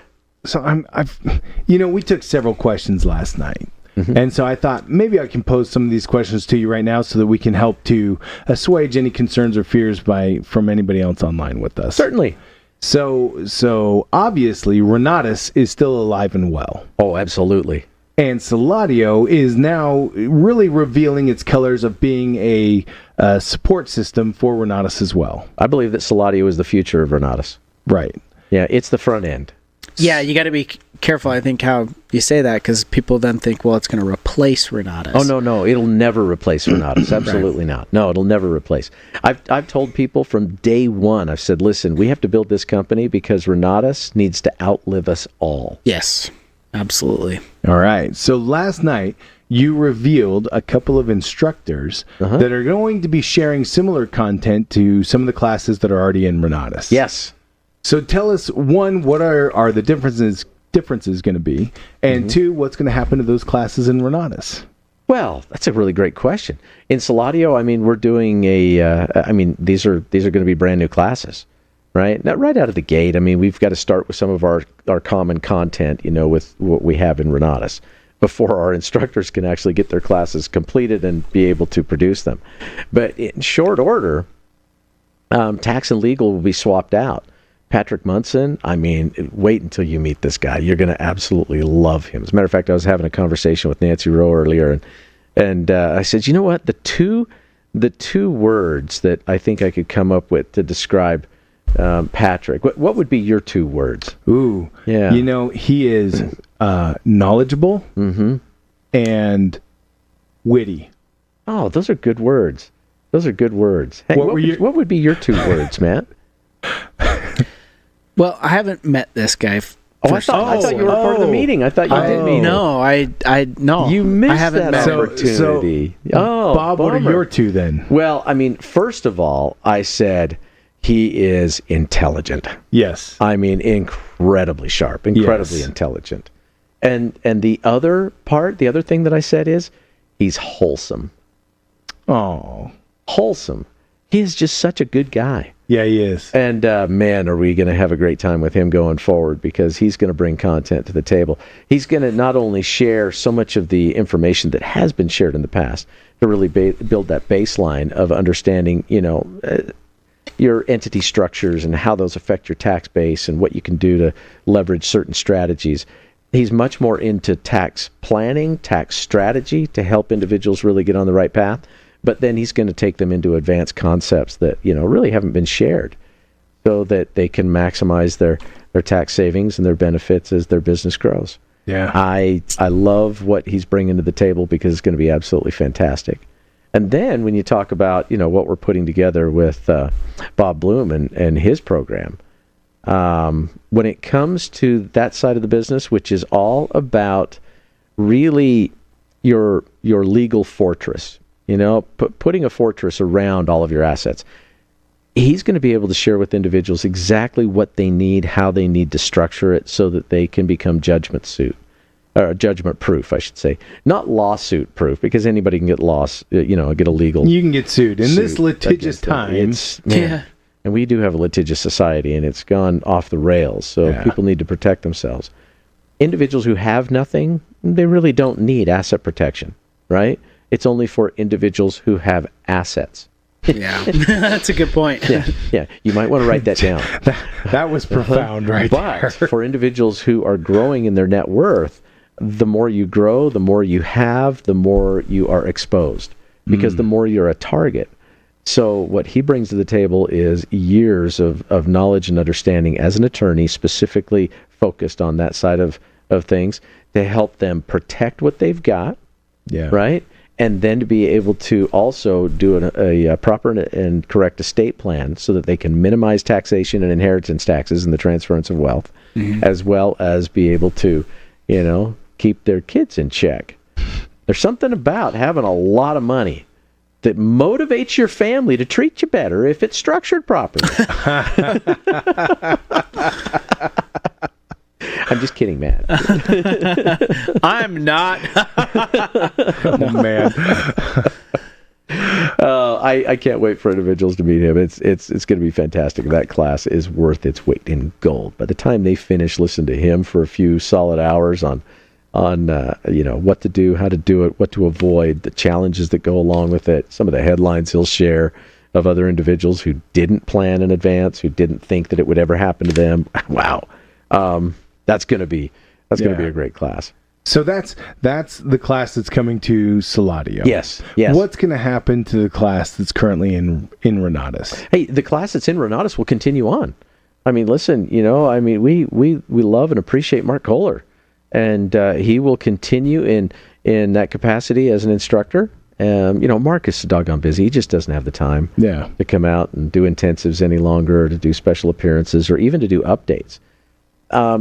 we took several questions last night. And so I thought maybe I can pose some of these questions to you right now so that we can help to assuage any concerns or fears from anybody else online with us. Certainly. So obviously Renatus is still alive and well. Oh, absolutely. And SULADIO is now really revealing its colors of being a support system for Renatus as well. I believe that SULADIO is the future of Renatus. Right. Yeah, it's the front end. Yeah, you got to be careful, I think, how you say that, because people then think, well, it's going to replace Renatus. Oh, no, it'll never replace Renatus. Absolutely not. No, it'll never replace. I've told people from day one, I've said, listen, we have to build this company because Renatus needs to outlive us all. Yes, absolutely. All right. So last night, you revealed a couple of instructors that are going to be sharing similar content to some of the classes that are already in Renatus. Yes. So tell us, one, what are the differences going to be? And two, what's going to happen to those classes in Renatus? Well, that's a really great question. In SULADIO, we're doing these are going to be brand new classes, right? Now, right out of the gate, we've got to start with some of our common content, with what we have in Renatus before our instructors can actually get their classes completed and be able to produce them. But in short order, tax and legal will be swapped out. Patrick Munson, wait until you meet this guy. You're going to absolutely love him. As a matter of fact, I was having a conversation with Nancy Rowe earlier, and I said, you know what? The two words that I think I could come up with to describe Patrick, what would be your two words? Ooh. Yeah. He is knowledgeable and witty. Oh, those are good words. Hey, what would be your two words, Matt? Well, I haven't met this guy. I thought you were part of the meeting. I thought you did meet him. No, no. You missed I haven't that met him. opportunity. Bob, what are bummer. your two then? Well, first of all, I said he is intelligent. Yes. Incredibly sharp, incredibly intelligent. And the other thing that I said is he's wholesome. Oh. Wholesome. He is just such a good guy. Yeah, he is. And man, are we going to have a great time with him going forward, because he's going to bring content to the table. He's going to not only share so much of the information that has been shared in the past to really build that baseline of understanding, your entity structures and how those affect your tax base and what you can do to leverage certain strategies. He's much more into tax planning, tax strategy to help individuals really get on the right path. But then he's going to take them into advanced concepts that, really haven't been shared, so that they can maximize their tax savings and their benefits as their business grows. Yeah. I love what he's bringing to the table, because it's going to be absolutely fantastic. And then when you talk about, what we're putting together with Bob Bloom and his program, when it comes to that side of the business, which is all about really your legal fortress, putting a fortress around all of your assets. He's going to be able to share with individuals exactly what they need, how they need to structure it so that they can become judgment proof, I should say. Not lawsuit proof, because anybody can get get a legal. You can get sued in this litigious time. And we do have a litigious society, and it's gone off the rails. So people need to protect themselves. Individuals who have nothing, they really don't need asset protection, right? It's only for individuals who have assets. Yeah, that's a good point. Yeah. You might want to write that down. That was profound, right there. But for individuals who are growing in their net worth, the more you grow, the more you have, the more you are exposed, because the more you're a target. So what he brings to the table is years of knowledge and understanding as an attorney, specifically focused on that side of things, to help them protect what they've got, right? And then to be able to also do a proper and correct estate plan so that they can minimize taxation and inheritance taxes and the transference of wealth, as well as be able to, keep their kids in check. There's something about having a lot of money that motivates your family to treat you better if it's structured properly. I'm just kidding, Matt. I'm not. Oh, man. I can't wait for individuals to meet him. It's going to be fantastic. That class is worth its weight in gold. By the time they finish, listen to him for a few solid hours on what to do, how to do it, what to avoid, the challenges that go along with it, some of the headlines he'll share of other individuals who didn't plan in advance, who didn't think that it would ever happen to them. Wow. That's going to be a great class. So that's the class that's coming to SULADIO. Yes. What's going to happen to the class that's currently in Renatus? Hey, the class that's in Renatus will continue on. I mean, listen, we love and appreciate Mark Kohler, and he will continue in that capacity as an instructor. Mark is so doggone busy; he just doesn't have the time to come out and do intensives any longer, or to do special appearances, or even to do updates.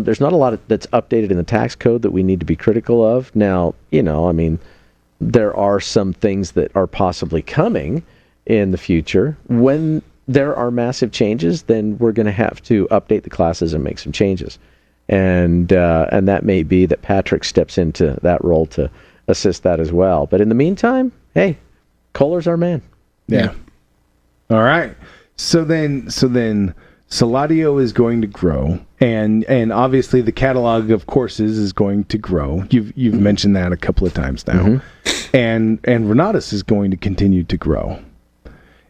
There's not a lot that's updated in the tax code that we need to be critical of. Now, there are some things that are possibly coming in the future. When there are massive changes, then we're going to have to update the classes and make some changes. And that may be that Patrick steps into that role to assist that as well. But in the meantime, hey, Kohler's our man. Yeah. All right. So then SULADIO is going to grow, and obviously the catalog of courses is going to grow. You've mentioned that a couple of times now, and Renatus is going to continue to grow.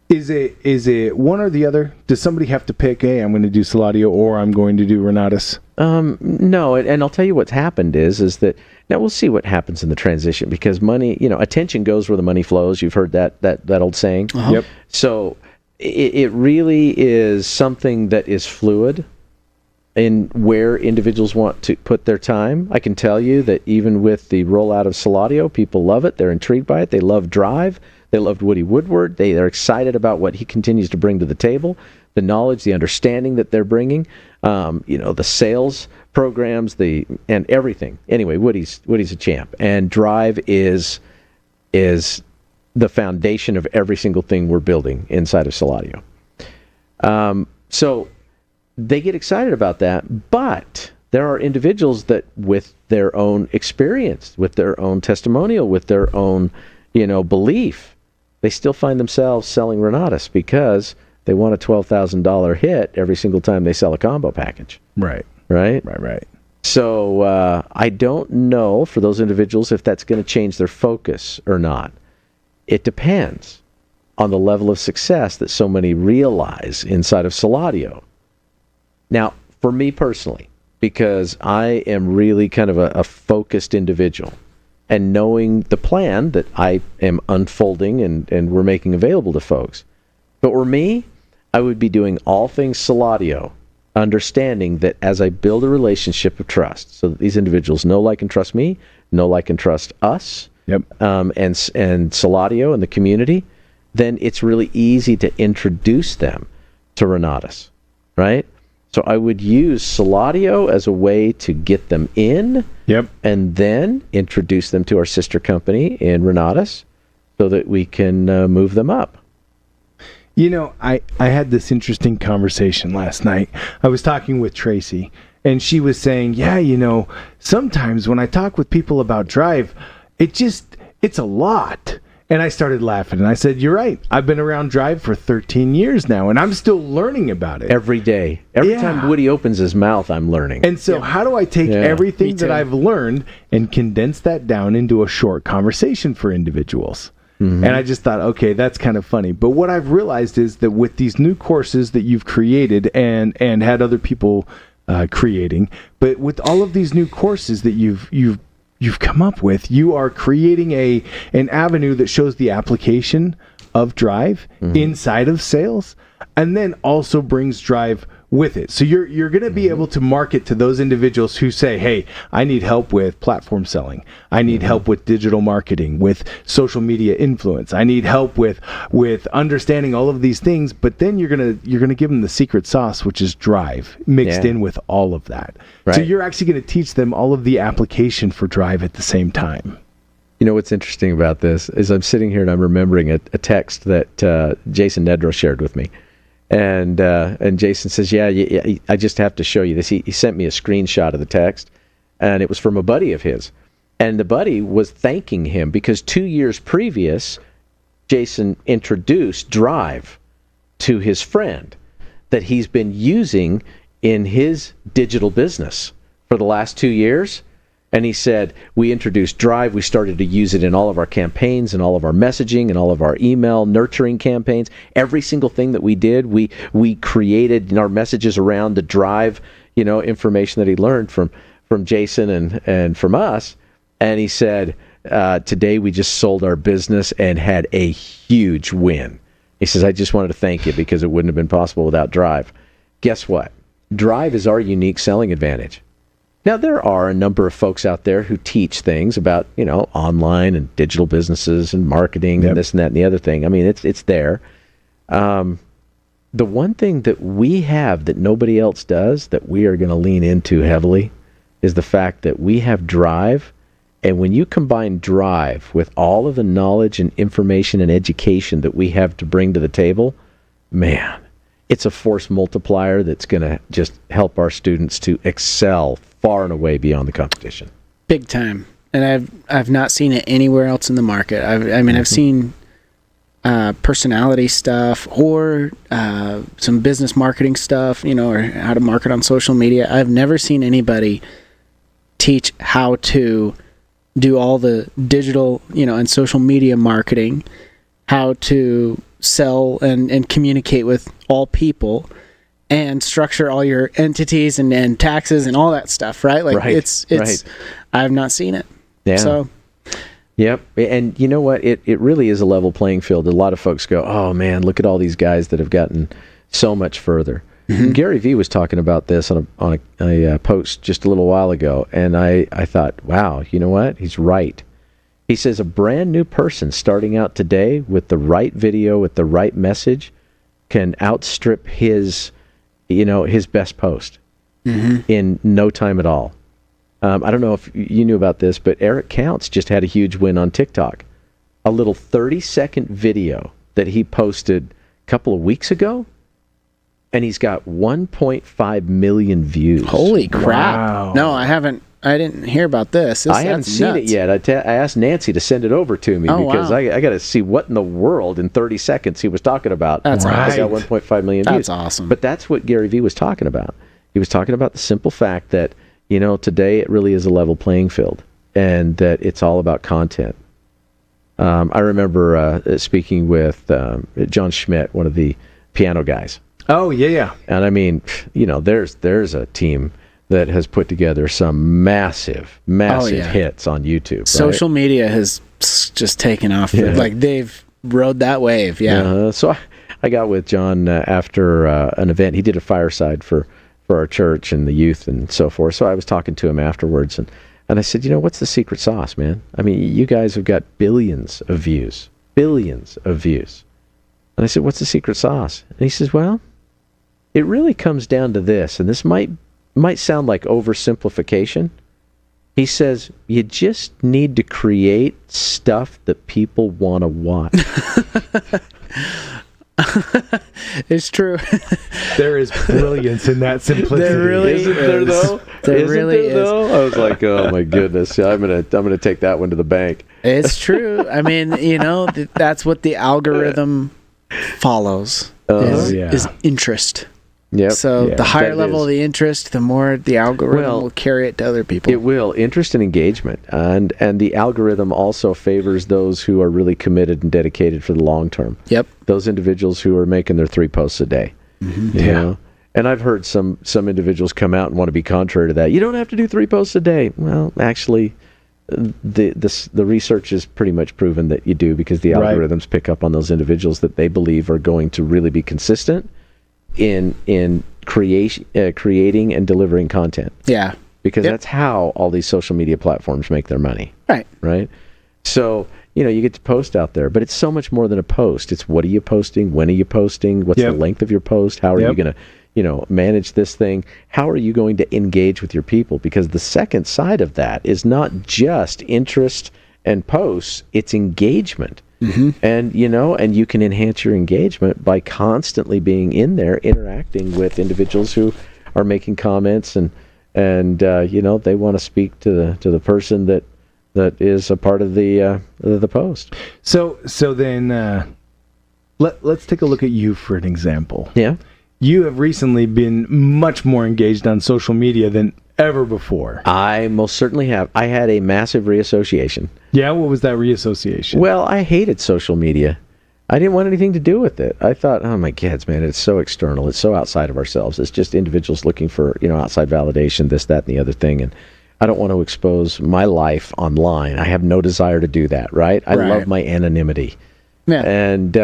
Is it one or the other? Does somebody have to pick? Hey, I'm going to do SULADIO or I'm going to do Renatus? No, and I'll tell you what's happened is that now we'll see what happens in the transition, because money, attention goes where the money flows. You've heard that old saying. Yep. So it really is something that is fluid in where individuals want to put their time. I can tell you that even with the rollout of SULADIO, people love it. They're intrigued by it. They love Drive. They loved Woody Woodward. They are excited about what he continues to bring to the table, the knowledge, the understanding that they're bringing, the sales programs, and everything. Anyway, Woody's a champ, and Drive is the foundation of every single thing we're building inside of SULADIO. So they get excited about that, but there are individuals that, with their own experience, with their own testimonial, with their own, belief, they still find themselves selling Renatus because they want a $12,000 hit every single time they sell a combo package. Right. So I don't know for those individuals if that's going to change their focus or not. It depends on the level of success that so many realize inside of SULADIO. Now, for me personally, because I am really kind of a focused individual, and knowing the plan that I am unfolding and we're making available to folks. But for me, I would be doing all things SULADIO, understanding that as I build a relationship of trust, so that these individuals know, like, and trust me, know, like, and trust us, and SULADIO and the community, then it's really easy to introduce them to Renatus, right? So I would use SULADIO as a way to get them in, Yep. and then introduce them to our sister company in Renatus so that we can move them up. You know, I had this interesting conversation last night. I was talking with Tracy, and she was saying, yeah, you know, sometimes when I talk with people about Drive, it's a lot. And I started laughing, and I said, you're right. I've been around Drive for 13 years now, and I'm still learning about it. Every day. Every time Woody opens his mouth, I'm learning. And so how do I take everything that I've learned and condense that down into a short conversation for individuals? And I just thought, okay, that's kind of funny. But what I've realized is that with these new courses that you've created and had other people creating, but with all of these new courses that you've come up with, you are creating an avenue that shows the application of Drive inside of sales, and then also brings Drive with it. So you're going to be able to market to those individuals who say, hey, I need help with platform selling. I need help with digital marketing, with social media influence. I need help with understanding all of these things. But then you're going to give them the secret sauce, which is Drive mixed in with all of that. Right. So you're actually going to teach them all of the application for Drive at the same time. You know what's interesting about this is I'm sitting here and I'm remembering a text that Jason Nedro shared with me. And Jason says, yeah, I just have to show you this. He sent me a screenshot of the text, and it was from a buddy of his. And the buddy was thanking him because 2 years previous, Jason introduced Drive to his friend that he's been using in his digital business for the last 2 years. And he said, we introduced Drive. We started to use it in all of our campaigns and all of our messaging and all of our email nurturing campaigns. Every single thing that we did, we created our messages around the Drive, information that he learned from Jason and from us. And he said, today we just sold our business and had a huge win. He says, I just wanted to thank you because it wouldn't have been possible without Drive. Guess what? Drive is our unique selling advantage. Now, there are a number of folks out there who teach things about, online and digital businesses and marketing and this and that and the other thing. I mean, it's there. The one thing that we have that nobody else does that we are going to lean into heavily is the fact that we have Drive. And when you combine Drive with all of the knowledge and information and education that we have to bring to the table, man, it's a force multiplier that's going to just help our students to excel far and away beyond the competition. Big time. And I've not seen it anywhere else in the market. I've seen personality stuff or some business marketing stuff, or how to market on social media. I've never seen anybody teach how to do all the digital, and social media marketing, how to sell and communicate with all people, and structure all your entities and taxes and all that stuff, right? Like it's I have not seen it. Yeah. So yep. And you know what? It really is a level playing field. A lot of folks go, oh man, look at all these guys that have gotten so much further. Mm-hmm. Gary Vee was talking about this on a post just a little while ago, and I thought, wow, you know what? He's right. He says a brand new person starting out today with the right video, with the right message, can outstrip his best post in no time at all. I don't know if you knew about this, but Eric Counts just had a huge win on TikTok. A little 30-second video that he posted a couple of weeks ago, and he's got 1.5 million views. Holy crap. Wow. No, I didn't hear about this. I haven't seen it yet. I asked Nancy to send it over to me because I got to see what in the world in 30 seconds he was talking about. That's I got 1.5 million views. That's awesome. But that's what Gary Vee was talking about. He was talking about the simple fact that, today it really is a level playing field and that it's all about content. I remember speaking with John Schmidt, one of the piano guys. Oh, yeah. And I mean, there's a team that has put together some massive hits on YouTube. Right? Social media has just taken off. Yeah. Like they've rode that wave. Yeah. So I got with John after an event. He did a fireside for our church and the youth and so forth. So I was talking to him afterwards, and I said, what's the secret sauce, man? I mean, you guys have got billions of views. And I said, what's the secret sauce? And he says, well, it really comes down to this, and this might sound like oversimplification. He says, you just need to create stuff that people want to watch. It's true. There is brilliance in that simplicity. There really Isn't there, though? There Isn't really there, though? I was like, oh my goodness, I'm gonna take that one to the bank. It's true. I mean, that's what the algorithm follows is interest. Yep. So the higher that level is. of the interest, the more the algorithm will carry it to other people. It will. Interest and engagement. And the algorithm also favors those who are really committed and dedicated for the long term. Yep. Those individuals who are making their 3 posts a day. Mm-hmm. You know? And I've heard some individuals come out and want to be contrary to that. You don't have to do 3 posts a day. Well, actually, the research has pretty much proven that you do, because the algorithms pick up on those individuals that they believe are going to really be consistent in creating and delivering content. Yeah. Because that's how all these social media platforms make their money. Right. So, you get to post out there, but it's so much more than a post. It's what are you posting? When are you posting? What's the length of your post? How are you going to, manage this thing? How are you going to engage with your people? Because the second side of that is not just interest and posts, it's engagement. Mm-hmm. And, and you can enhance your engagement by constantly being in there, interacting with individuals who are making comments and they want to speak to the person that is a part of the post. So then let's take a look at you for an example. Yeah. You have recently been much more engaged on social media than ever before. I most certainly have. I had a massive reassociation. Yeah, what was that reassociation? Well, I hated social media. I didn't want anything to do with it. I thought, oh my kids, man, it's so external. It's so outside of ourselves. It's just individuals looking for, outside validation, this, that, and the other thing. And I don't want to expose my life online. I have no desire to do that, right? I love my anonymity. Yeah. And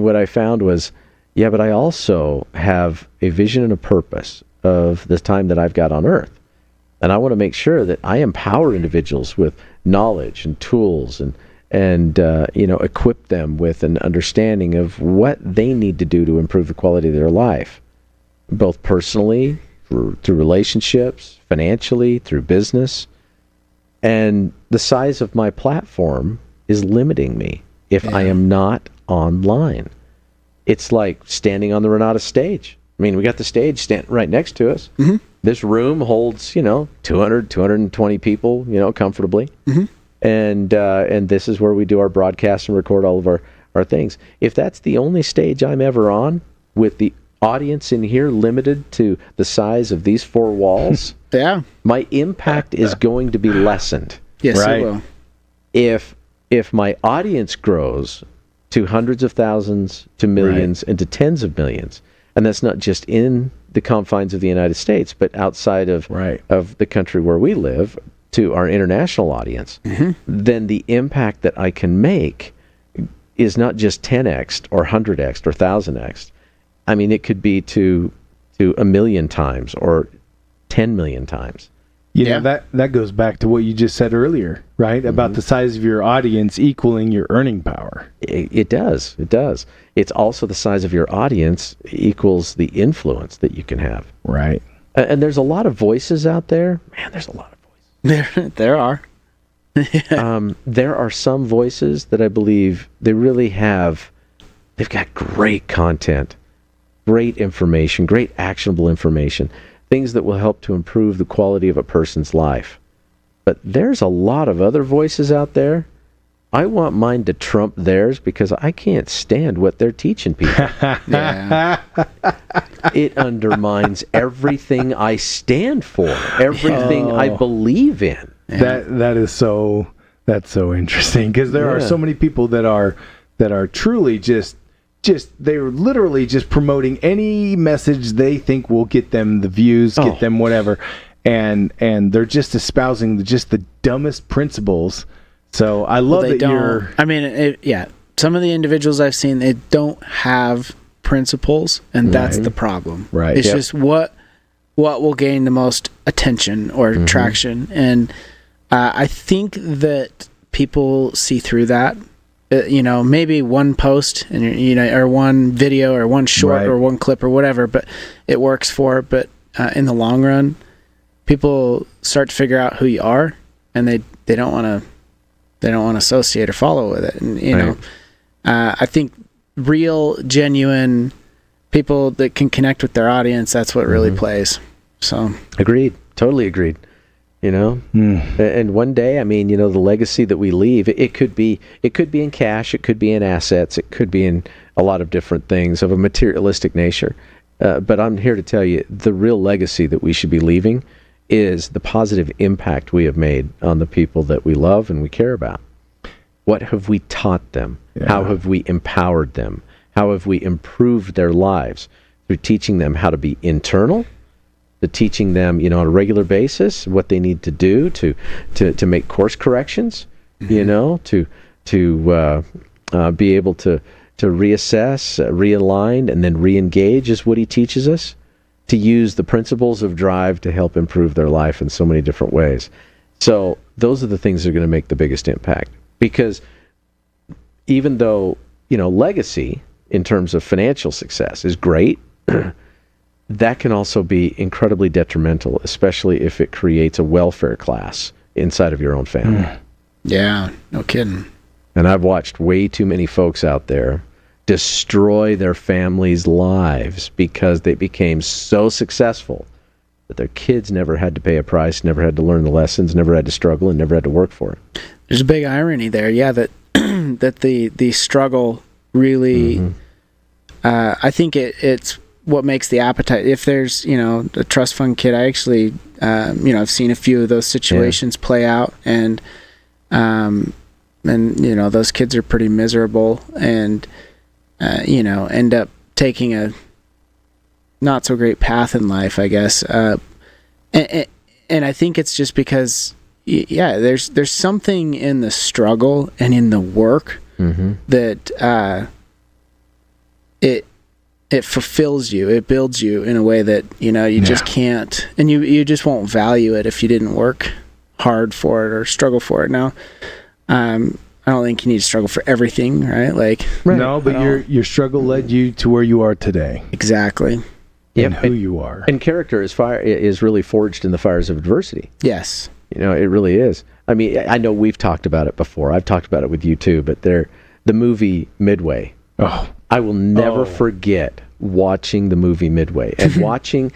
what I found was, but I also have a vision and a purpose of the time that I've got on Earth. And I want to make sure that I empower individuals with knowledge and tools and equip them with an understanding of what they need to do to improve the quality of their life, both personally, through relationships, financially, through business. And the size of my platform is limiting me if I am not online. It's like standing on the Renatus stage. I mean, we got the stage stand right next to us. Mm-hmm. This room holds, 200, 220 people, comfortably. Mm-hmm. And this is where we do our broadcasts and record all of our things. If that's the only stage I'm ever on, with the audience in here limited to the size of these 4 walls, my impact is going to be lessened. Yes, it will. If my audience grows to hundreds of thousands, to millions, and to tens of millions, and that's not just in the confines of the United States, but outside of the country where we live, to our international audience, then the impact that I can make is not just 10x or 100x or 1000x. I mean, it could be to 1,000,000 times or 10 million times. That goes back to what you just said earlier, right? About the size of your audience equaling your earning power. It does. It does. It's also the size of your audience equals the influence that you can have. Right. And there's a lot of voices out there. Man, there's a lot of voices. There are. There are some voices that I believe they've got great content, great information, great actionable information, things that will help to improve the quality of a person's life. But there's a lot of other voices out there. I want mine to trump theirs because I can't stand what they're teaching people. It undermines everything I stand for, everything I believe in. That's so interesting, because there are so many people that are truly just they're literally just promoting any message they think will get them the views, get them whatever, and they're just espousing the dumbest principles. So I love that you're. I mean, some of the individuals I've seen, they don't have principles, and that's the problem. Right. It's just what will gain the most attention or traction, and I think that people see through that. maybe one post and or one video or one short Right. or one clip or whatever, but it works for. But in the long run, people start to figure out who you are, and they don't want to associate or follow with it. And I think real, genuine people that can connect with their audience, that's what really plays. So Agreed. Totally agreed. And one day, the legacy that we leave, it could be in cash, it could be in assets, it could be in a lot of different things of a materialistic nature. But I'm here to tell you, the real legacy that we should be leaving is the positive impact we have made on the people that we love and we care about. What have we taught them? Yeah. How have we empowered them? How have we improved their lives? Through teaching them how to be internal, to teaching them, on a regular basis, what they need to do to make course corrections, to be able to reassess, realign, and then re-engage is what he teaches us, to use the principles of drive to help improve their life in so many different ways. So those are the things that are going to make the biggest impact. Because even though, legacy in terms of financial success is great, that can also be incredibly detrimental, especially if it creates a welfare class inside of your own family. yeah, no kidding. And I've watched way too many folks out there destroy their families' lives because they became so successful that their kids never had to pay a price, never had to learn the lessons, never had to struggle, and never had to work for it. There's a big irony there, that that the struggle really, I think it's what makes the appetite. If there's a trust fund kid, I actually I've seen a few of those situations play out, and those kids are pretty miserable, and end up taking a not so great path in life, I guess. And I think it's just because there's something in the struggle and in the work that it fulfills you. It builds you in a way that you just can't, and you just won't value it if you didn't work hard for it or struggle for it. Now, I don't think you need to struggle for everything, right? No, but your struggle led you to where you are today. Exactly. And who you are. And character is really forged in the fires of adversity. Yes. It really is. I know we've talked about it before. I've talked about it with you too, but the movie Midway. Oh. I will never forget watching the movie Midway and watching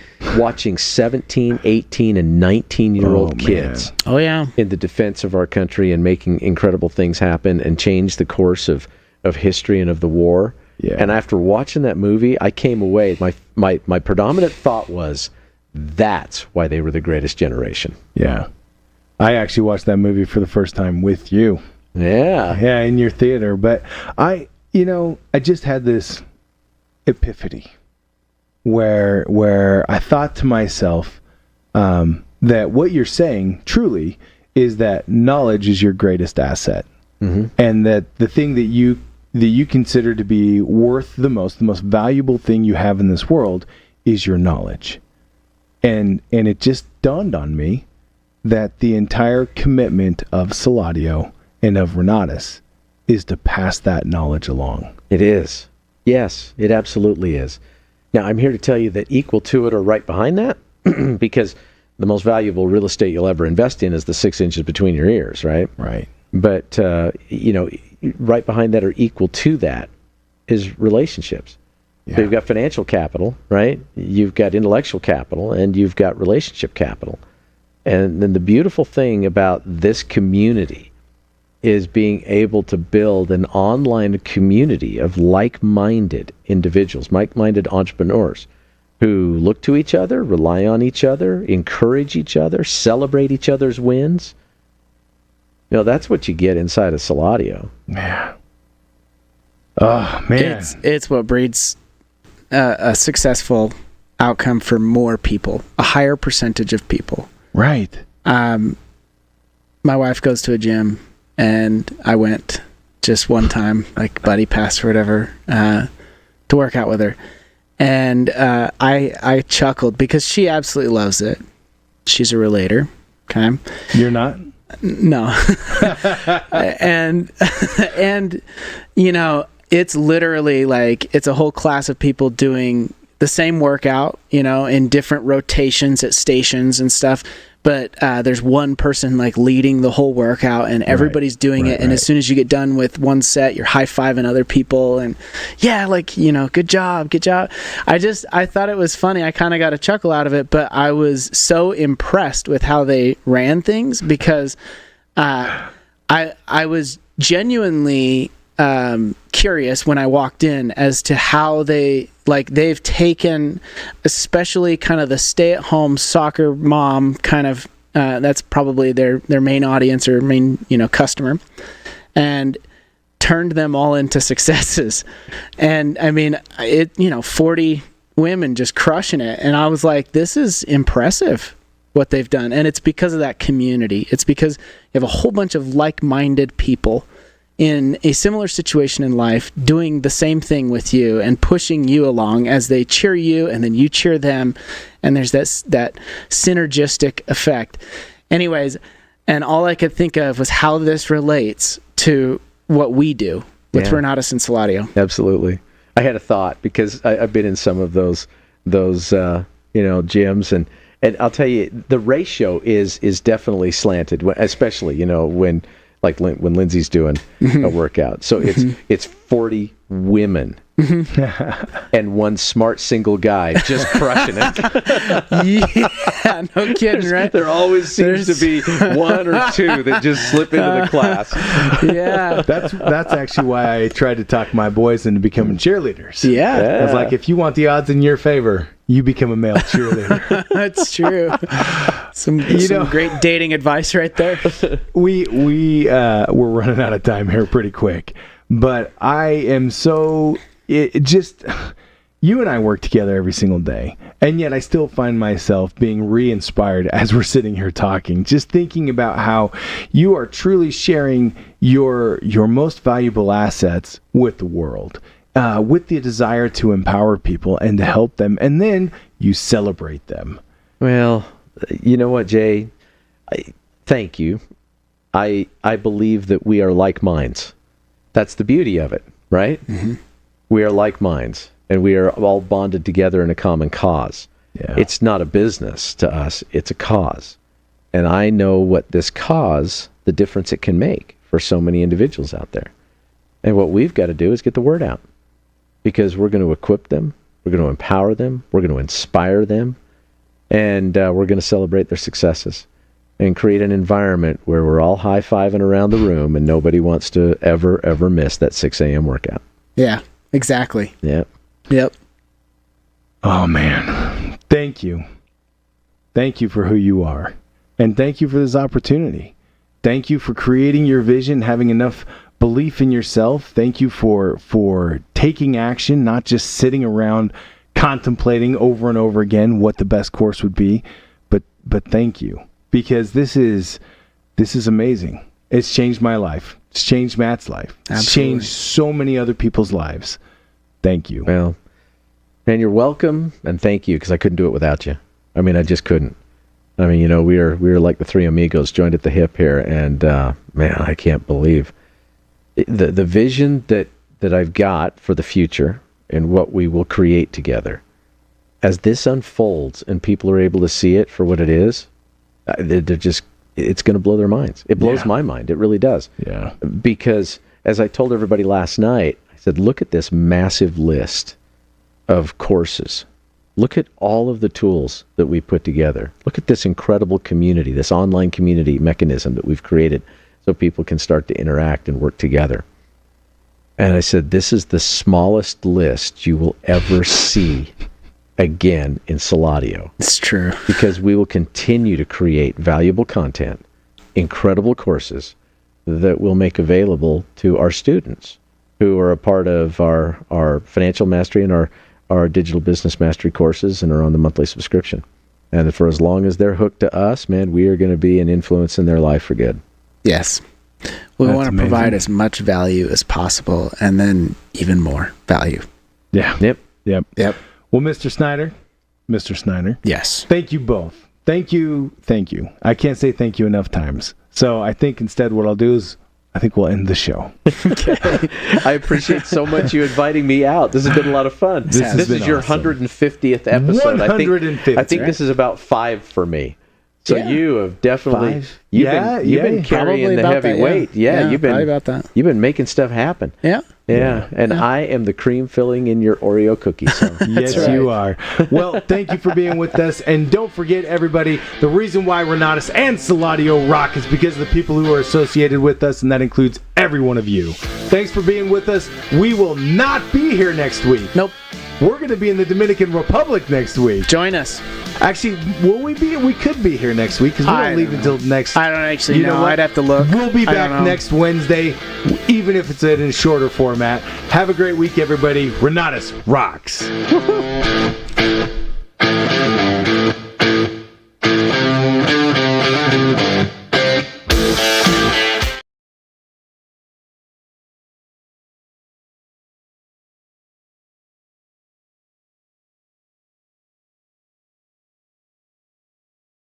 17, 18, and 19-year-old kids Oh, yeah. in the defense of our country and making incredible things happen and change the course of history and of the war. Yeah. And after watching that movie, I came away, my predominant thought was, that's why they were the greatest generation. Yeah. I actually watched that movie for the first time with you. Yeah. Yeah, in your theater. But I just had this epiphany where I thought to myself that what you're saying truly is that knowledge is your greatest asset. And that the thing that you consider to be worth the most valuable thing you have in this world is your knowledge. And it just dawned on me that the entire commitment of SULADIO and of Renatus is to pass that knowledge along. It is. Yes, it absolutely is. Now, I'm here to tell you that equal to it or right behind that, because the most valuable real estate you'll ever invest in is the 6 inches between your ears, right? Right. But, right behind that or equal to that is relationships. Yeah. So you've got financial capital, right? You've got intellectual capital, and you've got relationship capital. And then the beautiful thing about this community is being able to build an online community of like-minded individuals, like-minded entrepreneurs who look to each other, rely on each other, encourage each other, celebrate each other's wins. That's what you get inside of SULADIO. Yeah. Oh, man. It's what breeds a successful outcome for more people, a higher percentage of people. Right. My wife goes to a gym, and I went just one time, like buddy pass or whatever, to work out with her. And I chuckled because she absolutely loves it. She's a relator. Okay. You're not? No. and it's literally like it's a whole class of people doing the same workout, in different rotations at stations and stuff. But there's one person like leading the whole workout, and everybody's doing it. And as soon as you get done with one set, you're high-fiving other people, and good job. I thought it was funny. I kind of got a chuckle out of it, but I was so impressed with how they ran things because I was genuinely curious when I walked in as to how they've taken, especially kind of the stay-at-home soccer mom kind of, that's probably their main audience or main, customer, and turned them all into successes. And I mean, 40 women just crushing it. And I was like, this is impressive what they've done. And it's because of that community. It's because you have a whole bunch of like-minded people in a similar situation in life doing the same thing with you and pushing you along as they cheer you and then you cheer them, and there's that synergistic effect. Anyways, and all I could think of was how this relates to what we do with Renatus and SULADIO. Absolutely. I had a thought because I've been in some of those gyms, and I'll tell you, the ratio is definitely slanted, especially when Lindsay's doing a workout. So it's 40 women and one smart single guy just crushing it. Yeah, no kidding, right? There always seems to be one or two that just slip into the class. Yeah. That's actually why I tried to talk my boys into becoming cheerleaders. Yeah. I was like, if you want the odds in your favor, you become a male cheerleader. That's true. Some great dating advice right there. We're running out of time here pretty quick, but I am you and I work together every single day, and yet I still find myself being re-inspired as we're sitting here talking, just thinking about how you are truly sharing your most valuable assets with the world. With the desire to empower people and to help them, and then you celebrate them. Well, you know what, Jay? Thank you. I believe that we are like minds. That's the beauty of it, right? Mm-hmm. We are like minds, and we are all bonded together in a common cause. Yeah. It's not a business to us, it's a cause. And I know what this cause, the difference it can make for so many individuals out there. And what we've got to do is get the word out. Because we're going to equip them, we're going to empower them, we're going to inspire them, and we're going to celebrate their successes and create an environment where we're all high-fiving around the room and nobody wants to ever miss that 6 a.m. workout. Yeah, exactly. Yep. Oh, man. Thank you. Thank you for who you are. And thank you for this opportunity. Thank you for creating your vision, having enough belief in yourself. Thank you for taking action, not just sitting around contemplating over and over again what the best course would be, but thank you, because this is amazing. It's changed my life. It's changed Matt's life. It's Absolutely. Changed so many other people's lives. Thank you. Well, and you're welcome, and thank you, because I couldn't do it without you. I mean, I just couldn't. I mean, we were like the three amigos joined at the hip here, and man, I can't believe the vision that I've got for the future and what we will create together. As this unfolds and people are able to see it for what it is, it's going to blow their minds. It blows my mind. It really does. Yeah. Because as I told everybody last night, I said, look at this massive list of courses. Look at all of the tools that we put together. Look at this incredible community, this online community mechanism that we've created so people can start to interact and work together. And I said, this is the smallest list you will ever see again in SULADIO. It's true. Because we will continue to create valuable content, incredible courses that we'll make available to our students who are a part of our financial mastery and our digital business mastery courses and are on the monthly subscription. And for as long as they're hooked to us, man, we are going to be an influence in their life for good. Yes. We want to provide as much value as possible, and then even more value. Yeah. Yep. Well, Mr. Snyder. Yes. Thank you both. Thank you. I can't say thank you enough times. So I think instead what I'll do is I think we'll end the show. I appreciate so much you inviting me out. This has been a lot of fun. This has been is your awesome. 150th episode. 150th, I think this is about 5 for me. So Yeah. you have definitely 5? you've Yeah, been carrying the heavy weight. Yeah, you've probably been about that. You've been making stuff happen. Yeah. Yeah, and I am the cream filling in your Oreo cookie. So Yes, right. you are. Well, thank you for being with us. And don't forget, everybody, the reason why Renatus and SULADIO rock is because of the people who are associated with us, and that includes every one of you. Thanks for being with us. We will not be here next week. Nope. We're going to be in the Dominican Republic next week. Join us. Actually, will we be? We could be here next week because we I don't leave don't until next. I don't actually You know know. what? I'd have to look. We'll be I don't back know. next Wednesday, even if it's in a shorter format. Have a great week, everybody. Renatus rocks.